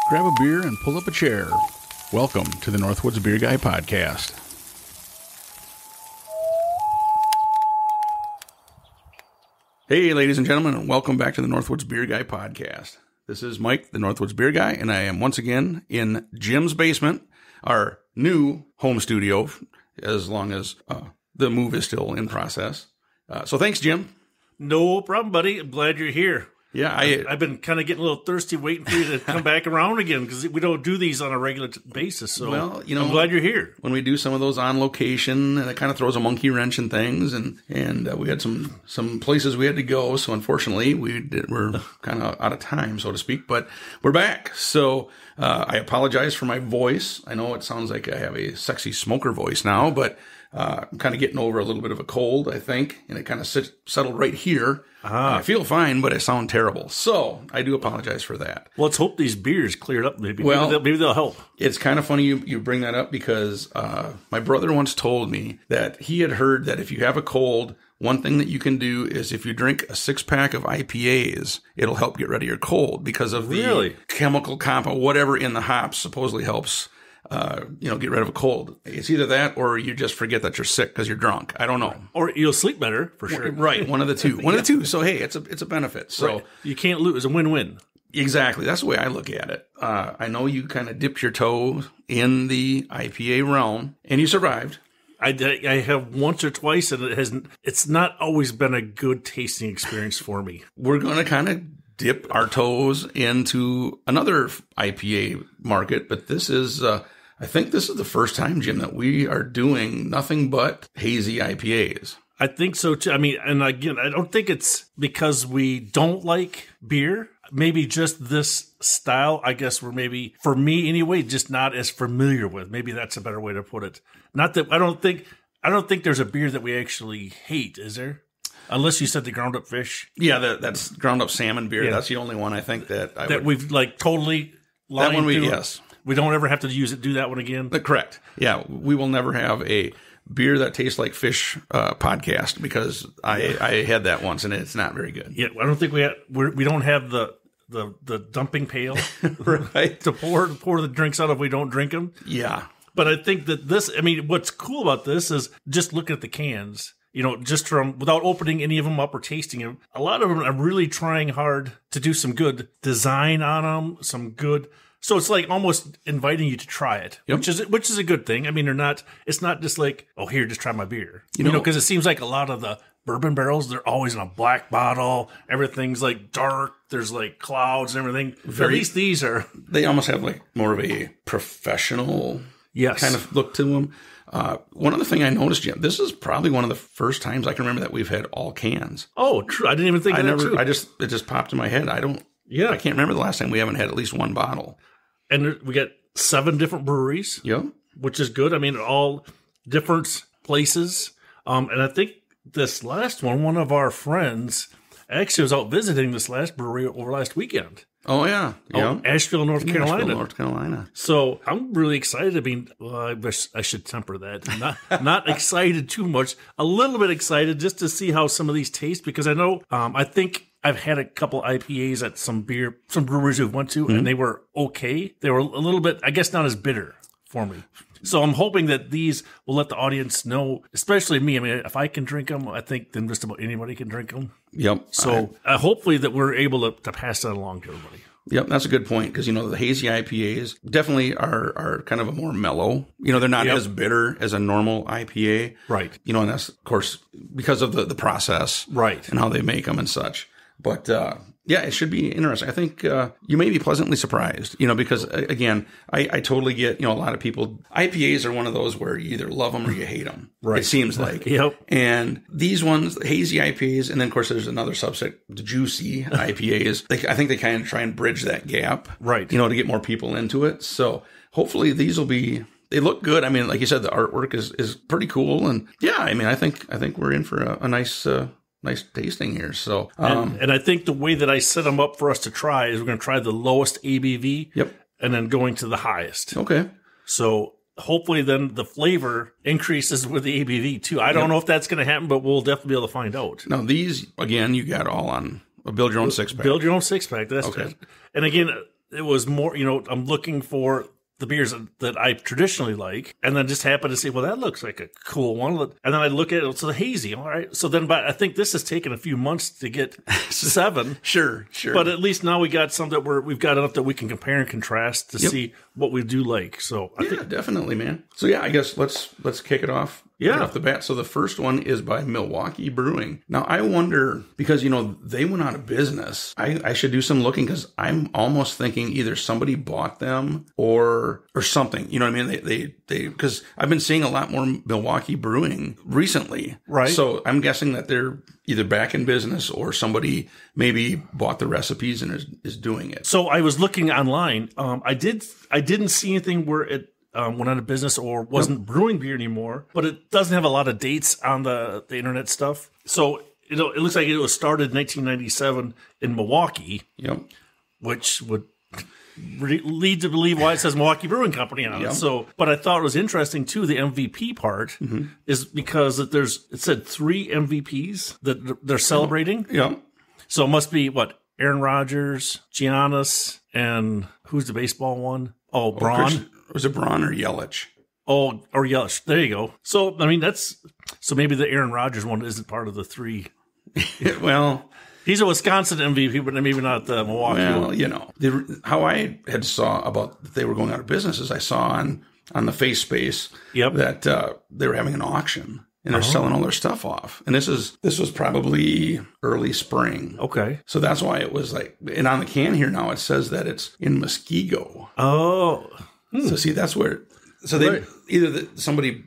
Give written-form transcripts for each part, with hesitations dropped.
Grab a beer and pull up a chair. Welcome to the Northwoods Beer Guy podcast. Hey, ladies and gentlemen, and welcome back to the Northwoods Beer Guy podcast. This is Mike, the Northwoods Beer Guy, and I am once again in Jim's basement, our new home studio, as long as the move is still in process. So thanks, Jim. No problem, buddy. I'm glad you're here. Yeah, I've been kind of getting a little thirsty waiting for you to come back around again because we don't do these on a regular basis. So well, you know, I'm glad you're here. When we do some of those on location, it kind of throws a monkey wrench in things, and we had some places we had to go. So unfortunately, we're kind of out of time, so to speak. But we're back. So I apologize for my voice. I know it sounds like I have a sexy smoker voice now, but I'm kind of getting over a little bit of a cold, I think, and it kind of settled right here. I feel fine, but I sound terrible. So I do apologize for that. Well, let's hope these beers cleared up. Maybe they'll help. It's kind of funny you bring that up because my brother once told me that he had heard that if you have a cold, one thing that you can do is if you drink a 6-pack of IPAs, it'll help get rid of your cold because of the chemical compound, whatever in the hops supposedly helps get rid of a cold. It's either that or you just forget that you're sick because you're drunk. I don't know. Or you'll sleep better, for sure. Right. One of the two. One of the two. So, hey, it's a benefit. So right. You can't lose. It's a win-win. Exactly. That's the way I look at it. I know you kind of dipped your toe in the IPA realm and you survived. I have once or twice, and it's not always been a good tasting experience for me. We're going to kind of dip our toes into another IPA market, but this is, I think this is the first time, Jim, that we are doing nothing but hazy IPAs. I think so too. I mean, and again, I don't think it's because we don't like beer. Maybe just this style, I guess we're maybe, for me anyway, just not as familiar with. Maybe that's a better way to put it. Not that I don't think there's a beer that we actually hate, is there? Unless you said the ground up fish. Yeah, that's ground up salmon beer. Yeah. That's the only one I think that we've like totally that one yes. We don't ever have to do that one again. Correct. Yeah, we will never have a beer that tastes like fish podcast because I had that once and it's not very good. Yeah, I don't think we don't have the dumping pail right to pour the drinks out if we don't drink them. Yeah. But I think that what's cool about this is just looking at the cans, just from without opening any of them up or tasting them. A lot of them are really trying hard to do some good design on them, so it's like almost inviting you to try it, yep. which is a good thing. I mean, it's not just like, oh, here, just try my beer. Because it seems like a lot of the bourbon barrels, they're always in a black bottle. Everything's like dark. There's like clouds and everything. At least these are. They almost have like more of a professional kind of look to them. One other thing I noticed, Jim, this is probably one of the first times I can remember that we've had all cans. Oh, true. I didn't even think of that too. It just popped in my head. I can't remember the last time we haven't had at least one bottle. And we got 7 different breweries. Yep. Which is good. I mean, all different places. And I think this last one of our friends actually was out visiting this last brewery over last weekend. Oh, yeah. Asheville, North Carolina. Asheville, North Carolina. So I'm really excited. I should temper that. Not excited too much. A little bit excited just to see how some of these taste because I know, I think I've had a couple IPAs at some breweries we've went to, and they were okay. They were a little bit, I guess, not as bitter for me. So I'm hoping that these will let the audience know, especially me. I mean, if I can drink them, I think then just about anybody can drink them. Yep. So hopefully that we're able to pass that along to everybody. Yep, that's a good point because, the hazy IPAs definitely are kind of a more mellow. They're not as bitter as a normal IPA. Right. And that's, of course, because of the process. Right. And how they make them and such. But, it should be interesting. I think you may be pleasantly surprised, because, again, I totally get, a lot of people. IPAs are one of those where you either love them or you hate them. Right. It seems like. Yep. And these ones, the hazy IPAs, and then, of course, there's another subset, the juicy IPAs. I think they kind of try and bridge that gap. Right. To get more people into it. So hopefully these will be. They look good. I mean, like you said, the artwork is pretty cool. And, I think we're in for a nice tasting here. So, and I think the way that I set them up for us to try is we're going to try the lowest ABV. Yep. And then going to the highest. Okay. So hopefully then the flavor increases with the ABV too. I don't know if that's going to happen, but we'll definitely be able to find out. Now these, again, you got all on a build your own 6-pack. Build your own 6-pack. That's okay. And again, it was more, I'm looking for the beers that I traditionally like, and then just happen to say, well, that looks like a cool one. And then I look at it, it's a hazy. All right. So then, but I think this has taken a few months to get 7. Sure. But at least now we got some that we've got enough that we can compare and contrast to see what we do like. So I think definitely, man. So yeah, I guess let's kick it off. Yeah. Right off the bat. So the first one is by Milwaukee Brewing. Now I wonder, because, they went out of business. I should do some looking, because I'm almost thinking either somebody bought them or something. You know what I mean? They because I've been seeing a lot more Milwaukee Brewing recently. Right. So I'm guessing that they're either back in business or somebody maybe bought the recipes and is doing it. So I was looking online. I didn't see anything where it went out of business or wasn't brewing beer anymore, but it doesn't have a lot of dates on the internet stuff. So it looks like it was started in 1997 in Milwaukee, which would lead to believe why it says Milwaukee Brewing Company on it. So, but I thought it was interesting too. The MVP part is because it said 3 MVPs that they're celebrating. Yeah. So it must be Aaron Rodgers, Giannis, and who's the baseball one? Oh, Braun. Was it Braun or Yelich? Oh, or Yelich. There you go. So, I mean, so maybe the Aaron Rodgers one isn't part of the 3. Well, he's a Wisconsin MVP, but maybe not the Milwaukee one. How I had saw about that they were going out of business is I saw on the Face Space that they were having an auction. And they're selling all their stuff off. And this was probably early spring. Okay. So that's why it was and on the can here now, it says that it's in Muskego. Oh. So see, that's where, they either somebody,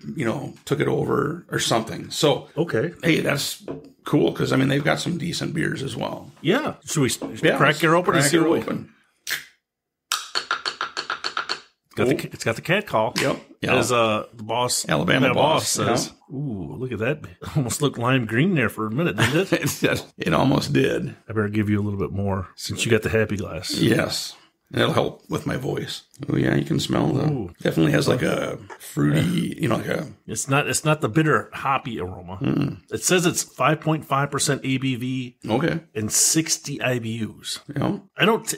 took it over or something. So, okay. Hey, that's cool. Cause I mean, they've got some decent beers as well. Yeah. Should we crack her open and see what open? It's got the cat call. Yep. As the boss, Alabama boss says. Yeah. Ooh, look at that! Almost looked lime green there for a minute, didn't it? It almost did. I better give you a little bit more since you got the happy glass. Yes, it'll help with my voice. Oh yeah, you can smell definitely has like a fruity, It's not the bitter hoppy aroma. It says it's 5.5% ABV. Okay, and 60 IBUs. Yeah,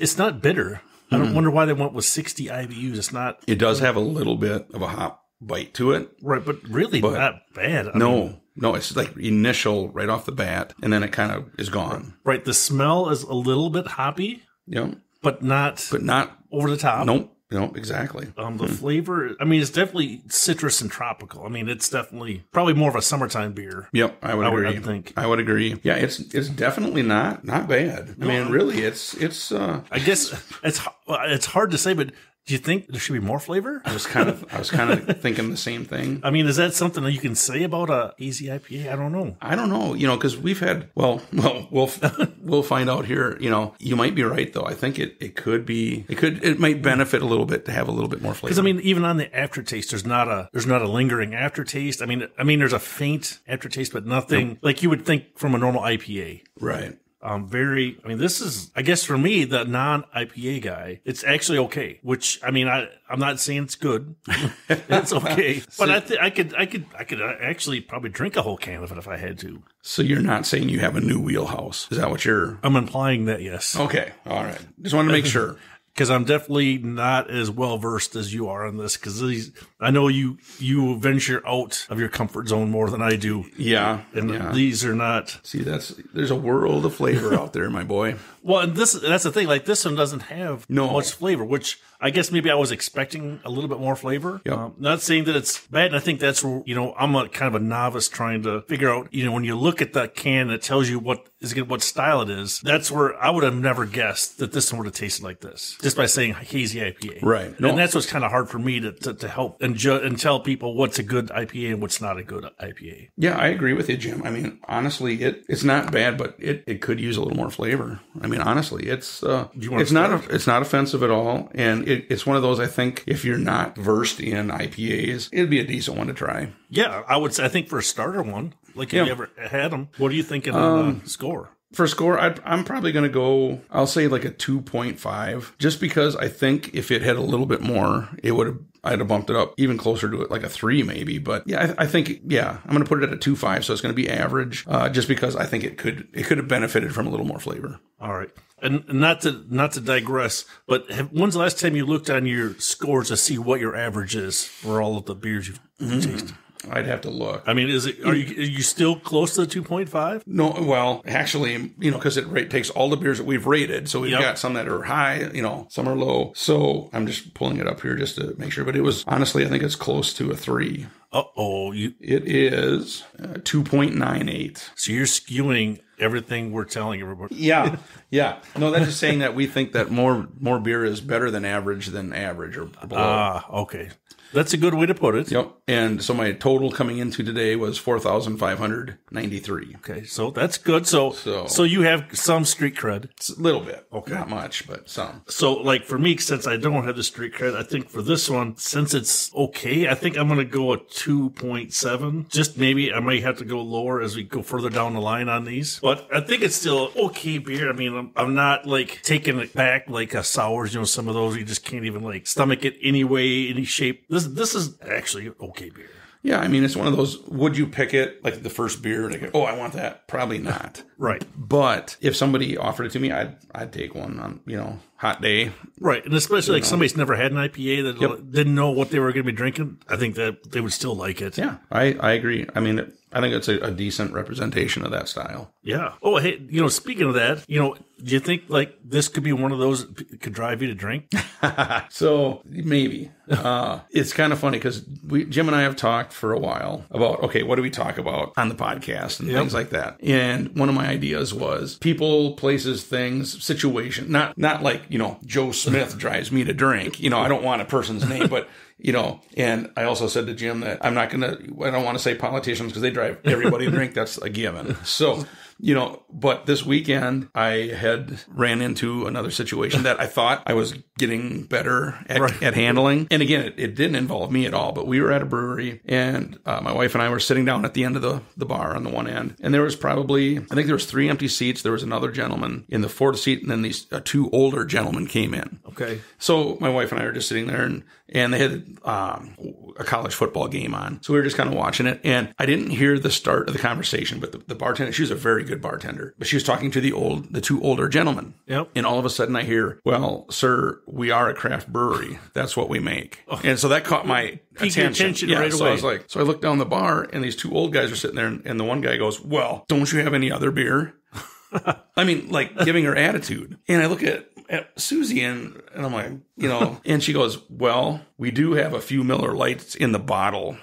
It's not bitter. I don't wonder why they went with 60 IBUs. It's not. It does have a little bit of a hop bite to it. Right, but really not bad. No, it's like initial right off the bat, and then it kind of is gone. Right, the smell is a little bit hoppy. Yeah. But not over the top. Nope, exactly. The flavor, I mean, it's definitely citrus and tropical. I mean, it's definitely probably more of a summertime beer. Yep, I would agree. I would agree. Yeah, it's definitely not bad. I mean, really, it's. I guess it's hard to say, but do you think there should be more flavor? I was kind of thinking the same thing. I mean, is that something that you can say about a Hazy IPA? I don't know. Because we've had. Well, we'll find out here. You might be right though. I think it might benefit a little bit to have a little bit more flavor. Because I mean, even on the aftertaste, there's not a lingering aftertaste. I mean, there's a faint aftertaste, but nothing like you would think from a normal IPA. Right. This is, I guess for me, the non-IPA guy, it's actually okay, which, I mean, I'm not saying it's good. It's okay. But I could actually probably drink a whole can of it if I had to. So you're not saying you have a new wheelhouse. Is that what you're? I'm implying that, yes. Okay. All right. Just wanted to make sure. Because I'm definitely not as well versed as you are on this. Because I know you venture out of your comfort zone more than I do. Yeah, and these are not. See, there's a world of flavor out there, my boy. Well, and that's the thing. Like this one doesn't have much flavor, which I guess maybe I was expecting a little bit more flavor. Yep. Not saying that it's bad. And I think that's where I'm a kind of a novice trying to figure out. When you look at that can, it tells you what style it is. That's where I would have never guessed that this one would have tasted like this. Just by saying Hazy IPA. Right. And that's what's kind of hard for me to help and tell people what's a good IPA and what's not a good IPA. Yeah, I agree with you, Jim. I mean, honestly, it's not bad, but it could use a little more flavor. I mean, honestly, it's not offensive at all. And it's one of those, I think, if you're not versed in IPAs, it'd be a decent one to try. Yeah, I would say, I think for a starter one, like if you ever had them, what are you thinking on score? For score, I'm probably going to go, I'll say like a 2.5, just because I think if it had a little bit more, I'd have bumped it up even closer to it, like a 3 maybe. But yeah, I think, I'm going to put it at a 2.5, so it's going to be average, just because I think it could have benefited from a little more flavor. All right. And not to digress, but when's the last time you looked on your scores to see what your average is for all of the beers you've tasted? I'd have to look. I mean, are you still close to the 2.5? No, well, actually, because it takes all the beers that we've rated. So we've got some that are high, some are low. So I'm just pulling it up here just to make sure. But it was, honestly, I think it's close to a 3. It is 2.98. So you're skewing everything we're telling everybody. Yeah. No, that's just saying that we think that more beer is better than average or below. Okay. That's a good way to put it. Yep. And so my total coming into today was 4,593. Okay, so that's good. So you have some street cred. A little bit. Okay. Not much, but some. So like for me, since I don't have the street cred, I think for this one, since it's okay, I think I'm going to go a 2.7. Just maybe I might have to go lower as we go further down the line on these. But I think it's still okay beer. I mean, I'm not like taking it back like a sours, some of those you just can't even like stomach it any way, any shape. This is actually okay beer. Yeah, I mean, it's one of those, would you pick it like the first beer? Like, I want that. Probably not. Right. But if somebody offered it to me, I'd take one on, hot day. Right. And especially like somebody's never had an IPA that didn't know what they were going to be drinking. I think that they would still like it. Yeah, I agree. I mean, I think it's a decent representation of that style. Yeah. Oh, hey, speaking of that, do you think like this could be one of those that could drive you to drink? So maybe. It's kind of funny because Jim and I have talked for a while about, okay, what do we talk about on the podcast and things like that. And one of my ideas was people, places, things, situation, not like, Joe Smith drives me to drink. I don't want a person's name, but and I also said to Jim that I don't want to say politicians because they drive everybody to drink. That's a given. So, but this weekend I had ran into another situation that I thought I was getting better at handling. And again, it didn't involve me at all, but we were at a brewery and my wife and I were sitting down at the end of the bar on the one end. And there was I think there was 3 empty seats. There was another gentleman in the 4th seat. And then these 2 older gentlemen came in. Okay. So my wife and I were just sitting there and they had a college football game on. So we were just kind of watching it. And I didn't hear the start of the conversation, but the bartender, she was a very good bartender, but she was talking to the 2 older gentlemen. Yep. And all of a sudden I hear, well, sir, we are a craft brewery. That's what we make. Oh. And so that caught my attention right so away. I was like, so I looked down the bar and these 2 old guys are sitting there and the one guy goes, well, don't you have any other beer? I mean, like giving her attitude. And I look at Susie and I'm like, and she goes, well, we do have a few Miller Lights in the bottle.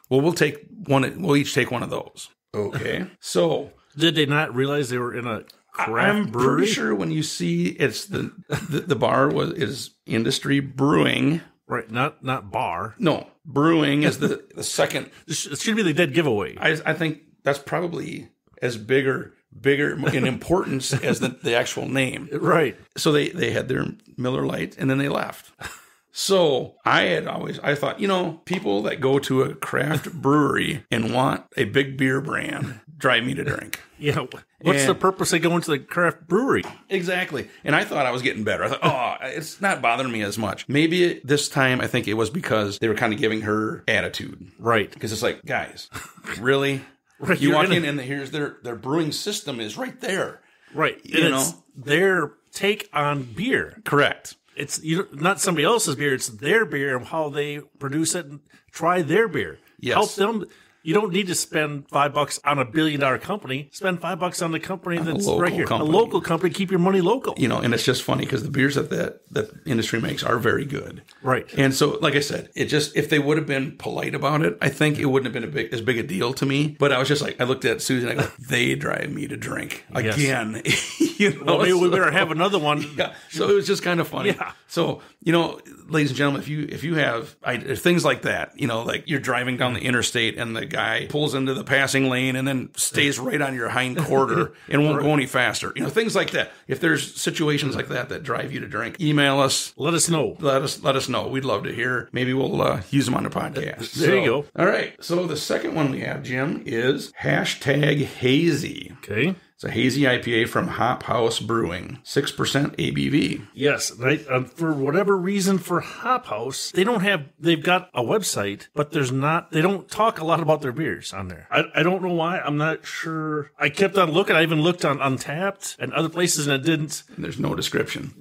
Well, we'll each take one of those. Okay. So did they not realize they were in a craft brewery? I'm pretty sure when you see it's the bar is Industry Brewing. Right. Not bar. No, brewing is the second. It should be the dead giveaway. I think that's probably as bigger in importance as the actual name. Right. So they had their Miller Lite and then they left. So I thought, people that go to a craft brewery and want a big beer brand drive me to drink. Yeah. What's the purpose of going to the craft brewery? Exactly. And I thought I was getting better. I thought, it's not bothering me as much. Maybe this time I think it was because they were kind of giving her attitude. Right. Because it's like, guys, really? Right, you walk in and here's their brewing system is right there. Right. It's their take on beer. Correct. It's not somebody else's beer. It's their beer and how they produce it and try their beer. Yes. Help them. You don't need to spend $5 on a $1 billion company. Spend $5 on the company that's right here. A local company. Keep your money local. And it's just funny because the beers that industry makes are very good. Right. And so, like I said, if they would have been polite about it, I think it wouldn't have been as big a deal to me. But I was just like, I looked at Susan and I go, they drive me to drink again. Well, maybe we better have another one. Yeah. So it was just kind of funny. Yeah. So, ladies and gentlemen, if you have things like that, like you're driving down the interstate and the guy pulls into the passing lane and then stays right on your hind quarter and won't go any faster. Things like that. If there's situations like that drive you to drink, email us. Let us know. Let us know. We'd love to hear. Maybe we'll use them on the podcast. There you go. All right. So the second one we have, Jim, is #Hazy. Okay. It's a hazy IPA from Haus Brewing, 6% ABV. Yes, right. For whatever reason, for Haus, they've got a website, but they don't talk a lot about their beers on there. I don't know why. I'm not sure. I kept on looking. I even looked on Untappd and other places, and it didn't. There's no description.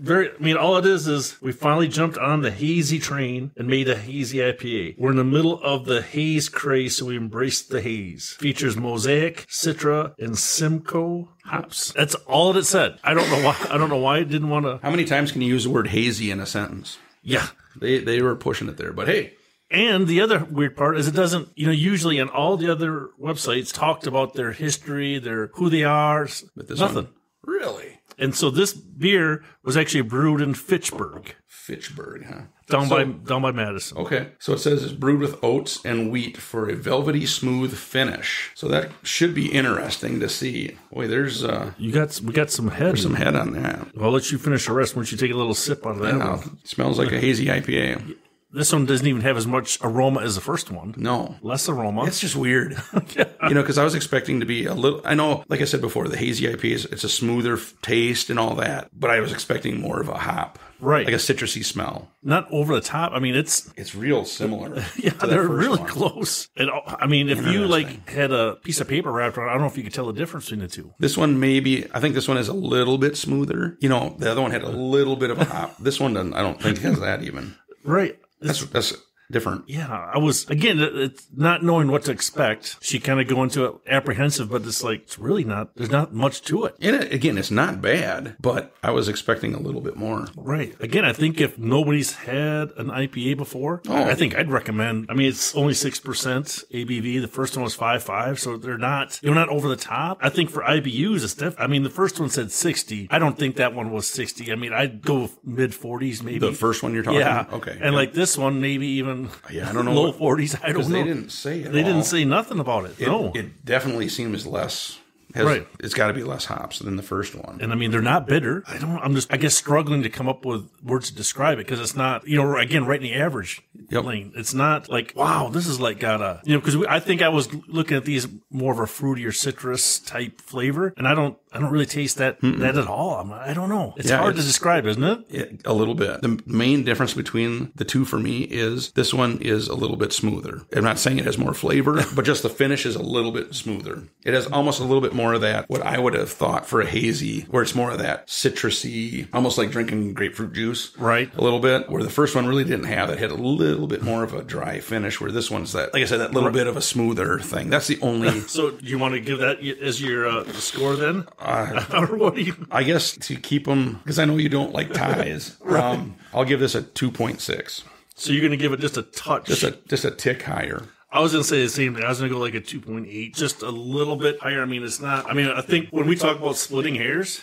All it is we finally jumped on the hazy train and made a hazy IPA. We're in the middle of the haze craze, so we embraced the haze. Features Mosaic, Citra, and Simcoe hops. That's all it said. I don't know why it didn't want to. How many times can you use the word hazy in a sentence? Yeah. They were pushing it there, but hey. And the other weird part is it doesn't, usually on all the other websites talked about their history, who they are, But this nothing. one, really? And so this beer was actually brewed in Fitchburg. Fitchburg, huh? Down by Madison. Okay. So it says it's brewed with oats and wheat for a velvety smooth finish. So that should be interesting to see. Boy, we got some head. there's some head on that. I'll let you finish the rest once you take a little sip out of that one. Smells like a hazy IPA. This one doesn't even have as much aroma as the first one. No. Less aroma. It's just weird. Because I was expecting to be a little, I know, like I said before, the hazy IPA it's a smoother taste and all that, but I was expecting more of a hop. Right. Like a citrusy smell. Not over the top. I mean, it's real similar. Yeah, to that they're first really one. close. And I mean, if you had a piece of paper wrapped around, I don't know if you could tell the difference between the two. This one I think this one is a little bit smoother. The other one had a little bit of a hop. This one doesn't, I don't think has that even. Right. That's different. Yeah, I was, again, it's not knowing what to expect. She kind of go into it apprehensive, but it's really not, there's not much to it. And again, it's not bad, but I was expecting a little bit more. Right. Again, I think if nobody's had an IPA before, I think I'd recommend, it's only 6% ABV. The first one was 5.5, so they're not over the top. I think for IBUs, it's the first one said 60. I don't think that one was 60. I'd go mid 40s maybe. The first one you're talking about? Okay. And like this one, maybe even I don't know. Low 40s. I don't know. They didn't say it. They didn't say nothing about it. No. It definitely seems less. Right. It's got to be less hops than the first one. And they're not bitter. I'm just, I guess, struggling to come up with words to describe it because it's not, again, right in the average lane. It's not like, wow, this is like got a, because I think I was looking at these more of a fruity or citrus type flavor, and I don't really taste that at all. I don't know. It's hard to describe, isn't it? A little bit. The main difference between the two for me is this one is a little bit smoother. I'm not saying it has more flavor, but just the finish is a little bit smoother. It has almost a little bit more of that, what I would have thought for a hazy, where it's more of that citrusy, almost like drinking grapefruit juice. Right. A little bit, where the first one really didn't have that. It had a little bit more of a dry finish, where this one's that, like I said, that little bit of a smoother thing. That's the only... So do you want to give that as your score then? Or what do you... I guess to keep them, because I know you don't like ties, I'll give this a 2.6. So you're going to give it just a touch? Just a tick higher. I was going to say the same thing. I was going to go like a 2.8, just a little bit higher. It's not, I think when we talk about splitting hairs,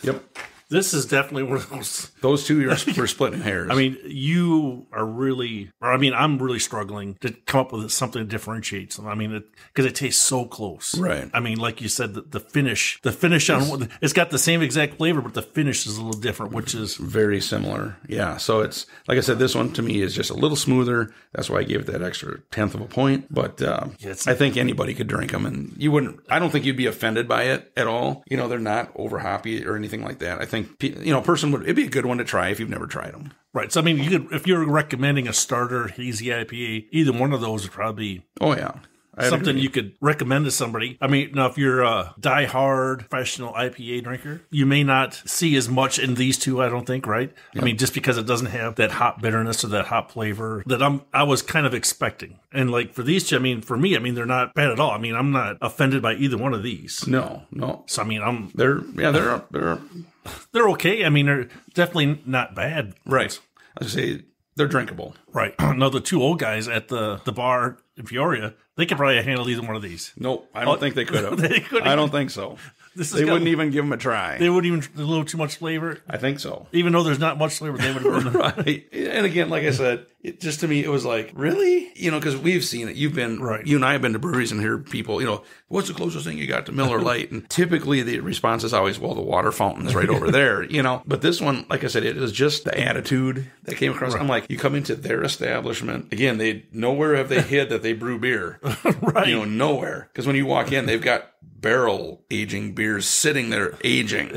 this is definitely one of those. Those two are splitting hairs. You are really, I'm really struggling to come up with something that differentiates them. Because it tastes so close. Right. Like you said, the finish on it's got the same exact flavor, but the finish is a little different, which is very similar. Yeah. So it's, like I said, this one to me is just a little smoother. That's why I gave it that extra 1/10 of a point. But I think anybody could drink them, and I don't think you'd be offended by it at all. They're not over hoppy or anything like that. I think, a person it'd be a good one to try if you've never tried them. Right. So, you could, if you're recommending a starter hazy IPA, either one of those would probably be. Oh, yeah. Something you could recommend to somebody. Now, if you're a diehard professional IPA drinker, you may not see as much in these two, I don't think, right? Yep. Just because it doesn't have that hop bitterness or that hop flavor that I was kind of expecting. And like for these two, for me, they're not bad at all. I'm not offended by either one of these. No. So, they're okay. They're definitely not bad. Right. I was going to say they're drinkable. Right. No, the two old guys at the bar in Peoria, they could probably handle either one of these. Nope. I don't think they could have. I don't think so. They wouldn't even give them a try. They wouldn't even, a little too much flavor. I think so. Even though there's not much flavor, they would have been right. And again, like I said, it just to me, it was like, really? You know, because we've seen it. You've been, Right. You and I have been to breweries and hear people, you know, what's the closest thing you got to Miller Lite? And typically the response is always, well, the water fountain's right over there, you know. But this one, like I said, it was just the attitude that came across. Right. I'm like, you come into their establishment, again, nowhere have they hid that they brew beer. Right. You know, nowhere. Because when you walk in, they've got barrel aging beers sitting there aging.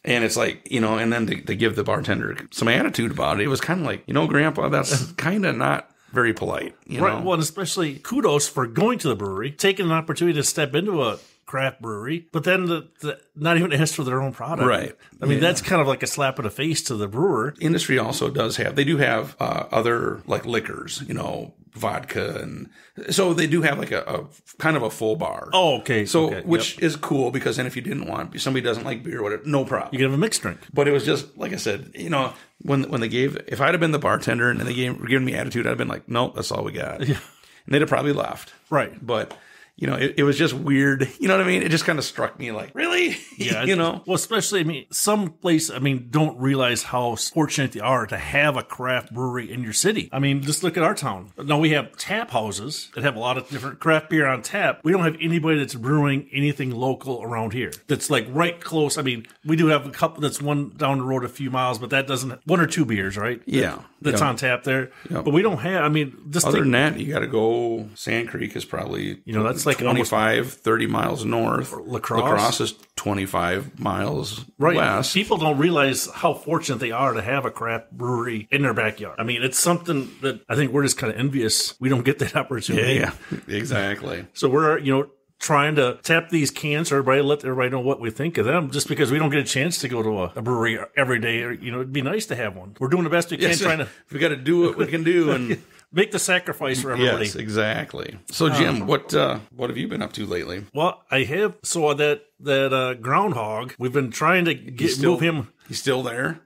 And it's like, you know, and then to give the bartender some attitude about it, it was kind of like, you know, Grandpa, that's kind of not very polite, you know? Well, and especially kudos for going to the brewery, taking an opportunity to step into a craft brewery, but then not even ask for their own product. Right. I mean, that's kind of like a slap in the face to the brewer. Industry also they do have other like liquors, you know, vodka, and so they do have like a kind of a full bar. Oh, okay. So, okay. which is cool because then if you didn't want, somebody doesn't like beer, whatever, no problem. You can have a mixed drink. But it was just, like I said, you know, when they if I'd have been the bartender and they given me attitude, I'd have been like, nope, that's all we got. Yeah. And they'd have probably left. Right. But, you know, it was just weird. You know what I mean? It just kind of struck me like, really? Yeah. You know? Well, especially, I mean, some place, I mean, don't realize how fortunate they are to have a craft brewery in your city. I mean, just look at our town. Now, we have tap houses that have a lot of different craft beer on tap. We don't have anybody that's brewing anything local around here that's like right close. I mean, we do have a couple that's one down the road a few miles, but that doesn't, one or two beers, right? Yeah. That's on tap there. Yep. But we don't have, I mean, this other than that, you got to go, Sand Creek is probably, you know, that's like 25, 30 miles north. Lacrosse is 25 miles right. west. People don't realize how fortunate they are to have a craft brewery in their backyard. I mean, it's something that I think we're just kind of envious. We don't get that opportunity. Yeah, exactly. So we're, you know, trying to tap these cans so let everybody know what we think of them, just because we don't get a chance to go to a brewery every day. Or, you know, it'd be nice to have one. We're doing the best we can, trying to. If we got to do what we can do and make the sacrifice for everybody. Yes, exactly. So, Jim, what have you been up to lately? Well, I have saw that groundhog. We've been trying to move him. He's still there.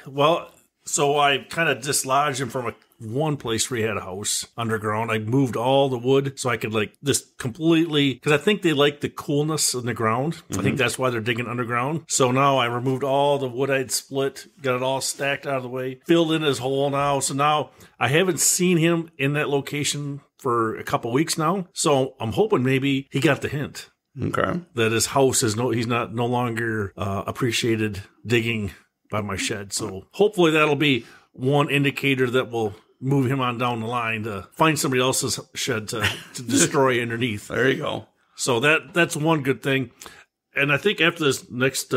Well, so I kind of dislodged him from one place where he had a house underground. I moved all the wood so I could like just completely, because I think they like the coolness in the ground. Mm-hmm. I think that's why they're digging underground. So now I removed all the wood I'd split, got it all stacked out of the way, filled in his hole now. So now I haven't seen him in that location for a couple weeks now. So I'm hoping maybe he got the hint. Okay. That his house is he's no longer appreciated digging by my shed. So hopefully that'll be one indicator that will move him on down the line to find somebody else's shed to destroy underneath. There you go. So that's one good thing. And I think after this next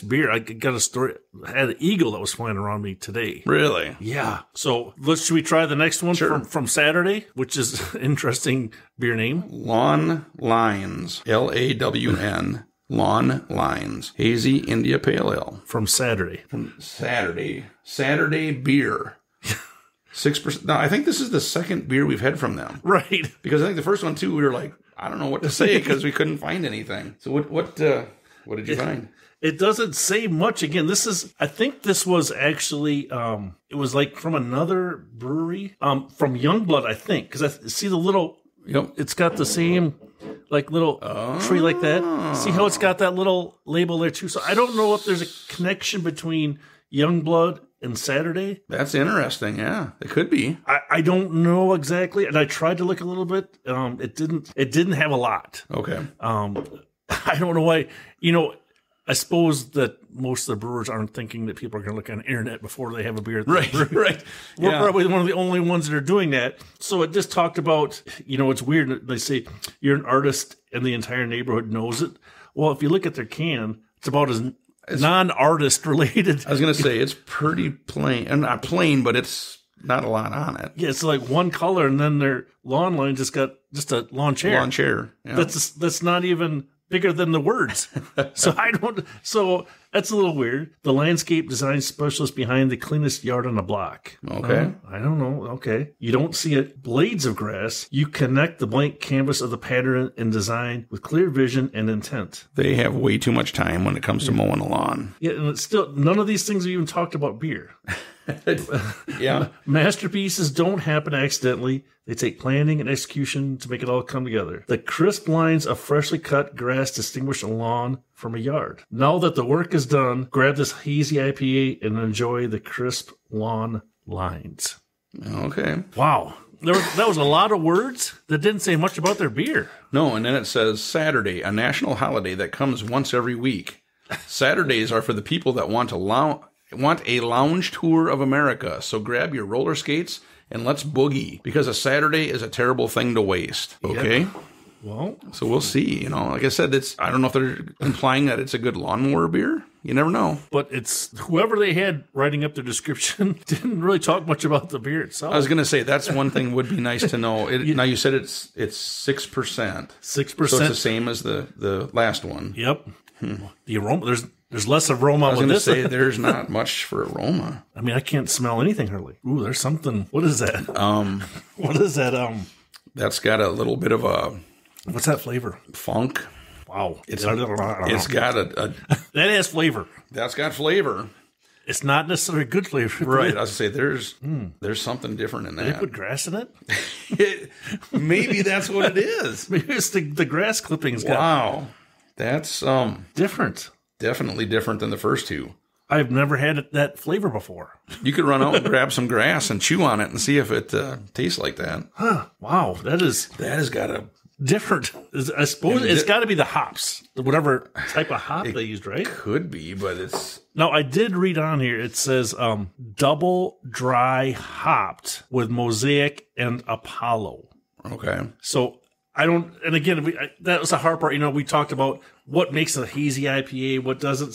beer, I got a story. I had an eagle that was flying around me today. Really? Yeah. So should we try the next one from Saturday, which is an interesting beer name? Lawn Lines. LAWN. Lawn Lines. Hazy India Pale Ale. From Saturday. Saturday beer. 6%. Now, I think this is the second beer we've had from them. Right. Because I think the first one, too, we were like, I don't know what to say because we couldn't find anything. So what did you find? It doesn't say much. Again, I think this was actually, it was like from another brewery, from Youngblood, I think. Because I see the little, it's got the same, like little tree like that. See how it's got that little label there, too? So I don't know if there's a connection between Youngblood and Saturday. That's interesting. Yeah, it could be. I don't know exactly, and I tried to look a little bit. It didn't have a lot. Okay. I don't know why. You know, I suppose that most of the brewers aren't thinking that people are going to look on the internet before they have a beer. At the brewery. Right. We're probably one of the only ones that are doing that. So it just talked about, you know, it's weird. They say you're an artist and the entire neighborhood knows it. Well, if you look at their can, it's about as non-artist related. I was going to say it's pretty plain, and not plain, but it's not a lot on it. Yeah, it's like one color, and then their lawn line just got just a lawn chair. Lawn chair. Yeah. That's not even bigger than the words. So that's a little weird. The landscape design specialist behind the cleanest yard on the block. Okay. I don't know. Okay. You don't see it. Blades of grass. You connect the blank canvas of the pattern and design with clear vision and intent. They have way too much time when it comes to mowing the lawn. Yeah, and it's still, none of these things have even talked about beer. Yeah. Masterpieces don't happen accidentally. They take planning and execution to make it all come together. The crisp lines of freshly cut grass distinguish a lawn from a yard. Now that the work is done, grab this Hazy IPA and enjoy the crisp lawn lines. Okay. Wow. That was a lot of words that didn't say much about their beer. No, and then it says Saturday, a national holiday that comes once every week. Saturdays are for the people that want a lounge tour of America. So grab your roller skates and let's boogie, because a Saturday is a terrible thing to waste. Okay? Yep. Well, so we'll see. Like I said, I don't know if they're implying that it's a good lawnmower beer. You never know. But it's whoever they had writing up their description didn't really talk much about the beer itself. I was going to say that's one thing would be nice to know. Now you said it's 6%. 6%. So it's the same as the last one. Yep. The aroma, there's less aroma. I was going to say there's not much for aroma. I mean, I can't smell anything hardly. Ooh, there's something. What is that? What is that? That's got a little bit of a. What's that flavor? Funk. Wow. It's got a that has flavor. That's got flavor. It's not necessarily good flavor. Right. I was going to say there's something different in that. Did they put grass in it? Maybe that's what it is. Maybe it's the grass clippings. Wow. That's different. Definitely different than the first two. I've never had that flavor before. You could run out and grab some grass and chew on it and see if it tastes like that. Huh. Wow. That has got a different. I suppose it's got to be the hops, whatever type of hop they used, right? Could be, but it's. No, I did read on here. It says double dry hopped with Mosaic and Apollo. Okay. So I don't. And again, that was the hard part. We talked about what makes a hazy IPA, what doesn't.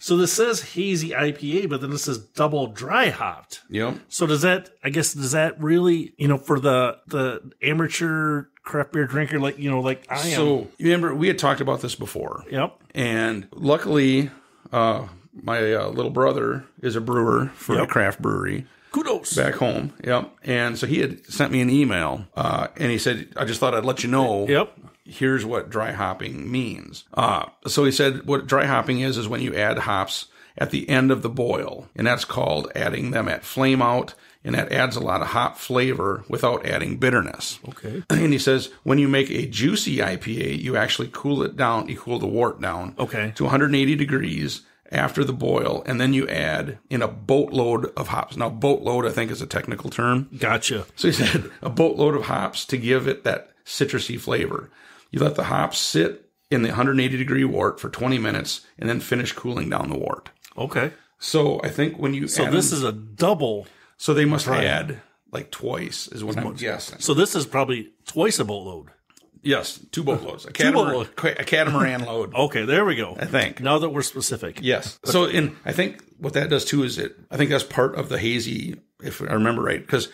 So this says hazy IPA, but then it says double dry hopped. Yep. So does that really, for the amateur craft beer drinker like I am? So you remember we had talked about this before. Yep. And luckily, my little brother is a brewer for a craft brewery. Kudos. Back home. Yep. And so he had sent me an email, and he said, I just thought I'd let you know. Yep. Here's what dry hopping means. So he said what dry hopping is when you add hops at the end of the boil, and that's called adding them at flame out, and that adds a lot of hop flavor without adding bitterness. Okay. And he says when you make a juicy IPA, you actually cool it down, you cool the wort down to 180 degrees after the boil, and then you add in a boatload of hops. Now, boatload, I think, is a technical term. Gotcha. So he said a boatload of hops to give it that citrusy flavor. You let the hops sit in the 180-degree wort for 20 minutes and then finish cooling down the wort. Okay. So I think when you So this is a double. So they must add like twice is what I'm guessing. So this is probably twice a boatload. Yes, 2 boatloads. A catamaran load. Okay, there we go. I think. Now that we're specific. Yes. So I think what that does too is I think that's part of the hazy, if I remember right, because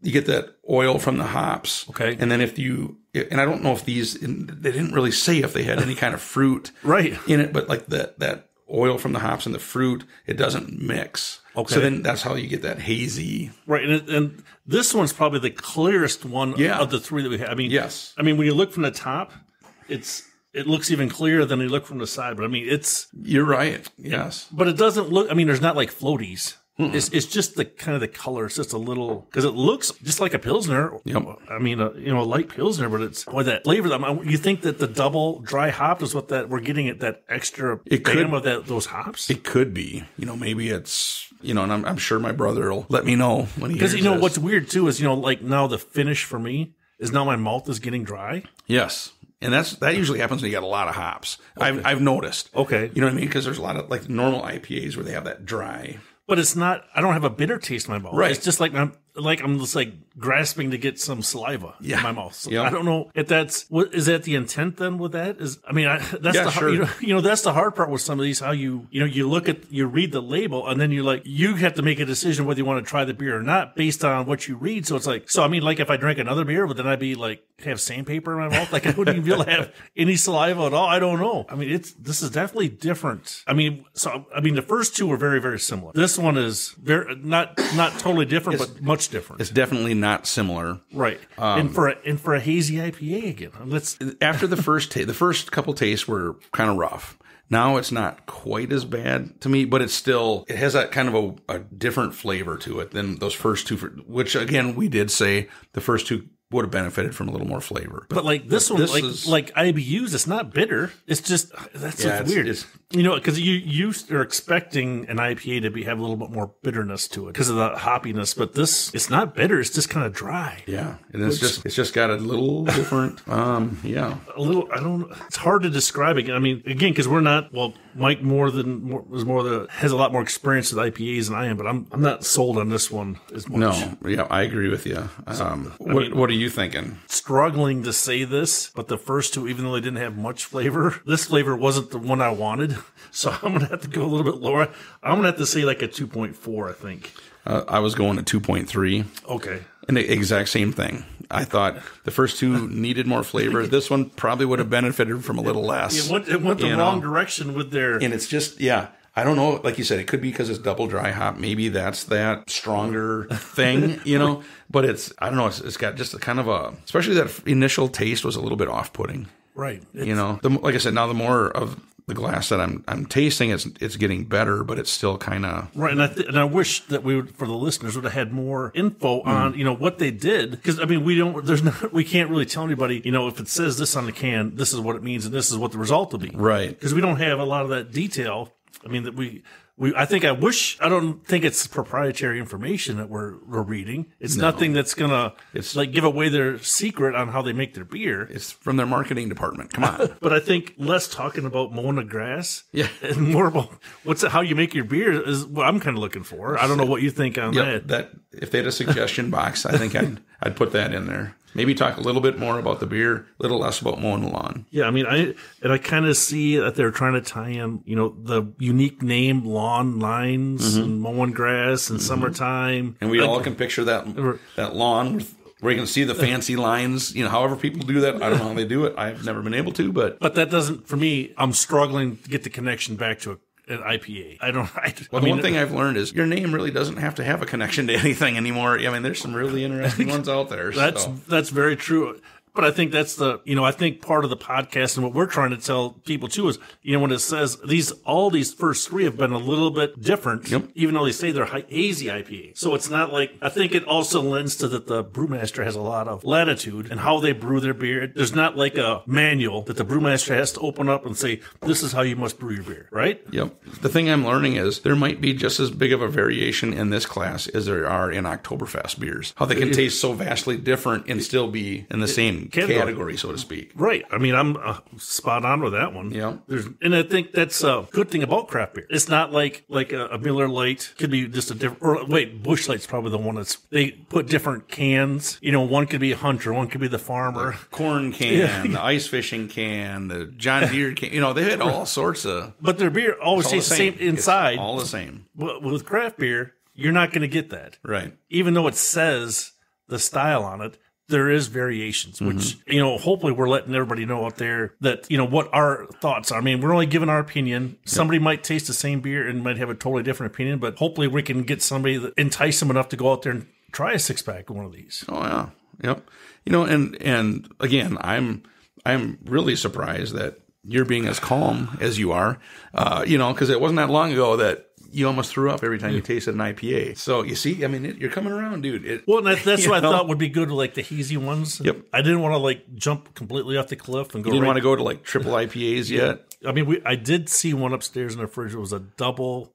you get that oil from the hops. Okay. And then and I don't know if they didn't really say if they had any kind of fruit in it, but like that oil from the hops and the fruit, it doesn't mix. Okay. So then that's how you get that hazy. Right. And this one's probably the clearest one of the three that we have. I mean, yes. I mean, when you look from the top, it looks even clearer than you look from the side. But I mean, you're right. Yes. But it doesn't look, I mean, there's not like floaties. It's just the kind of the color. It's just a little, because it looks just like a Pilsner. Yep. I mean, a light Pilsner, but it's that flavor. You think that the double dry hop is what that we're getting at that extra bam of those hops? It could be. Maybe it's, and I'm sure my brother will let me know when he hears this. Because, what's weird too is, like now the finish for me is now my mouth is getting dry. Yes. And that usually happens when you got a lot of hops. Okay. I've noticed. Okay. You know what I mean? Because there's a lot of like normal IPAs where they have that dry. But it's not, I don't have a bitter taste in my mouth. Right. It's just like I'm just like grasping to get some saliva in my mouth. So I don't know if is that the intent then with that? That's the hard part with some of these, how you read the label and then you have to make a decision whether you want to try the beer or not based on what you read. So it's like, like if I drank another beer, would then I'd be like, have sandpaper in my mouth? Like I wouldn't even be able to have any saliva at all. I don't know. I mean, this is definitely different. I mean, the first two are very, very similar. This one is very, not totally different, but much different. It's definitely not similar. Right. And for a hazy IPA again. After the first couple tastes were kind of rough. Now it's not quite as bad to me, but it has that kind of a different flavor to it than those first two, which again, we did say the first two would have benefited from a little more flavor. But like this one, like IBUs, it's not bitter. It's just, that's weird. because you are expecting an IPA to have a little bit more bitterness to it because of the hoppiness, but it's not bitter. It's just kind of dry. Yeah, and it's just got a little different. Yeah, a little. I don't. It's hard to describe it. I mean, again, because we're not. Well, Mike has a lot more experience with IPAs than I am, but I'm not sold on this one as much. No, yeah, I agree with you. What are you thinking? Struggling to say this, but the first two, even though they didn't have much flavor, this flavor wasn't the one I wanted. So I'm going to have to go a little bit lower. I'm going to have to say like a 2.4, I think. I was going to 2.3. Okay. And the exact same thing. I thought the first two needed more flavor. This one probably would have benefited from a little less. It went the wrong direction with their... And it's just, I don't know. Like you said, it could be because it's double dry hop. Maybe that's that stronger thing, But I don't know. It's got just a kind of especially that initial taste was a little bit off-putting. Right. Like I said, now the more of the glass that I'm tasting, it's getting better, but it's still kind of right. And I wish that for the listeners, would have had more info on what they did, because I mean we can't really tell anybody if it says this on the can, this is what it means, and this is what the result will be. Right. Because we don't have a lot of that detail. I mean that I don't think it's proprietary information that we're reading. It's nothing that's gonna give away their secret on how they make their beer. It's from their marketing department. Come on. But I think less talking about mowing the grass, and more about how you make your beer is what I'm kind of looking for. I don't know what you think on that. That if they had a suggestion box, I think I'd put that in there. Maybe talk a little bit more about the beer, a little less about mowing the lawn. Yeah, I mean, I kind of see that they're trying to tie in, the unique name lawn lines and mowing grass and summertime. And we all can picture that lawn where you can see the fancy lines. However people do that, I don't know how they do it. I've never been able to, but that doesn't, for me, I'm struggling to get the connection back to an IPA. One thing I've learned is your name really doesn't have to have a connection to anything anymore. I mean, there's some really interesting ones out there. That's very true. But I think that's I think part of the podcast and what we're trying to tell people too is, when it says all these first three have been a little bit different, even though they say they're hazy IPA. So it's not like, I think it also lends to that the brewmaster has a lot of latitude in how they brew their beer. There's not like a manual that the brewmaster has to open up and say, this is how you must brew your beer, right? Yep. The thing I'm learning is there might be just as big of a variation in this class as there are in Oktoberfest beers. How they can taste so vastly different and still be in the same category, so to speak. Right. I mean, I'm spot on with that one. Yeah. And I think that's a good thing about craft beer. It's not like a Miller Lite could be just a different, Busch Light's probably the one they put different cans. One could be a Hunter, one could be the Farmer. The corn can, the ice fishing can, the John Deere can. They had all sorts of. But their beer always tastes the same inside. It's all the same. But with craft beer, you're not going to get that. Right. Even though it says the style on it, there is variations, which, hopefully we're letting everybody know out there that, what our thoughts are. I mean, we're only giving our opinion. Somebody might taste the same beer and might have a totally different opinion, but hopefully we can get somebody that entice them enough to go out there and try a 6-pack of one of these. Oh, yeah. Yep. And again, I'm really surprised that you're being as calm as you are, because it wasn't that long ago that you almost threw up every time you tasted an IPA. So you see, I mean, you're coming around, dude. That's what I thought would be good, like the hazy ones. Yep. I didn't want to jump completely off the cliff and go. You didn't want to go to triple IPAs yet. I mean, I did see one upstairs in the fridge. It was an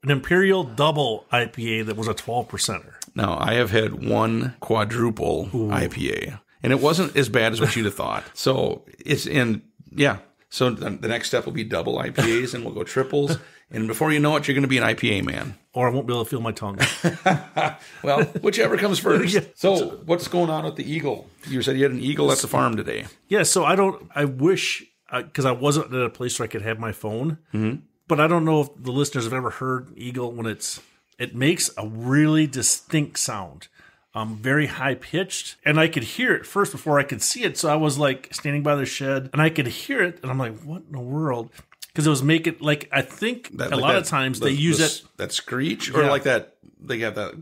Imperial double IPA that was a 12%er. Now I have had one quadruple IPA, and it wasn't as bad as what you'd have thought. So it's in. So the next step will be double IPAs, and we'll go triples. And before you know it, you're going to be an IPA man. Or I won't be able to feel my tongue. Well, whichever comes first. So what's going on with the Eagle? You said you had an Eagle at the farm today. Yeah, so I wish, because I wasn't at a place where I could have my phone, but I don't know if the listeners have ever heard Eagle when it makes a really distinct sound. Very high pitched, and I could hear it first before I could see it. So I was standing by the shed, and I could hear it, and I'm like, "What in the world?" Because it was making I think a lot of times they use that screech or like that. They have that,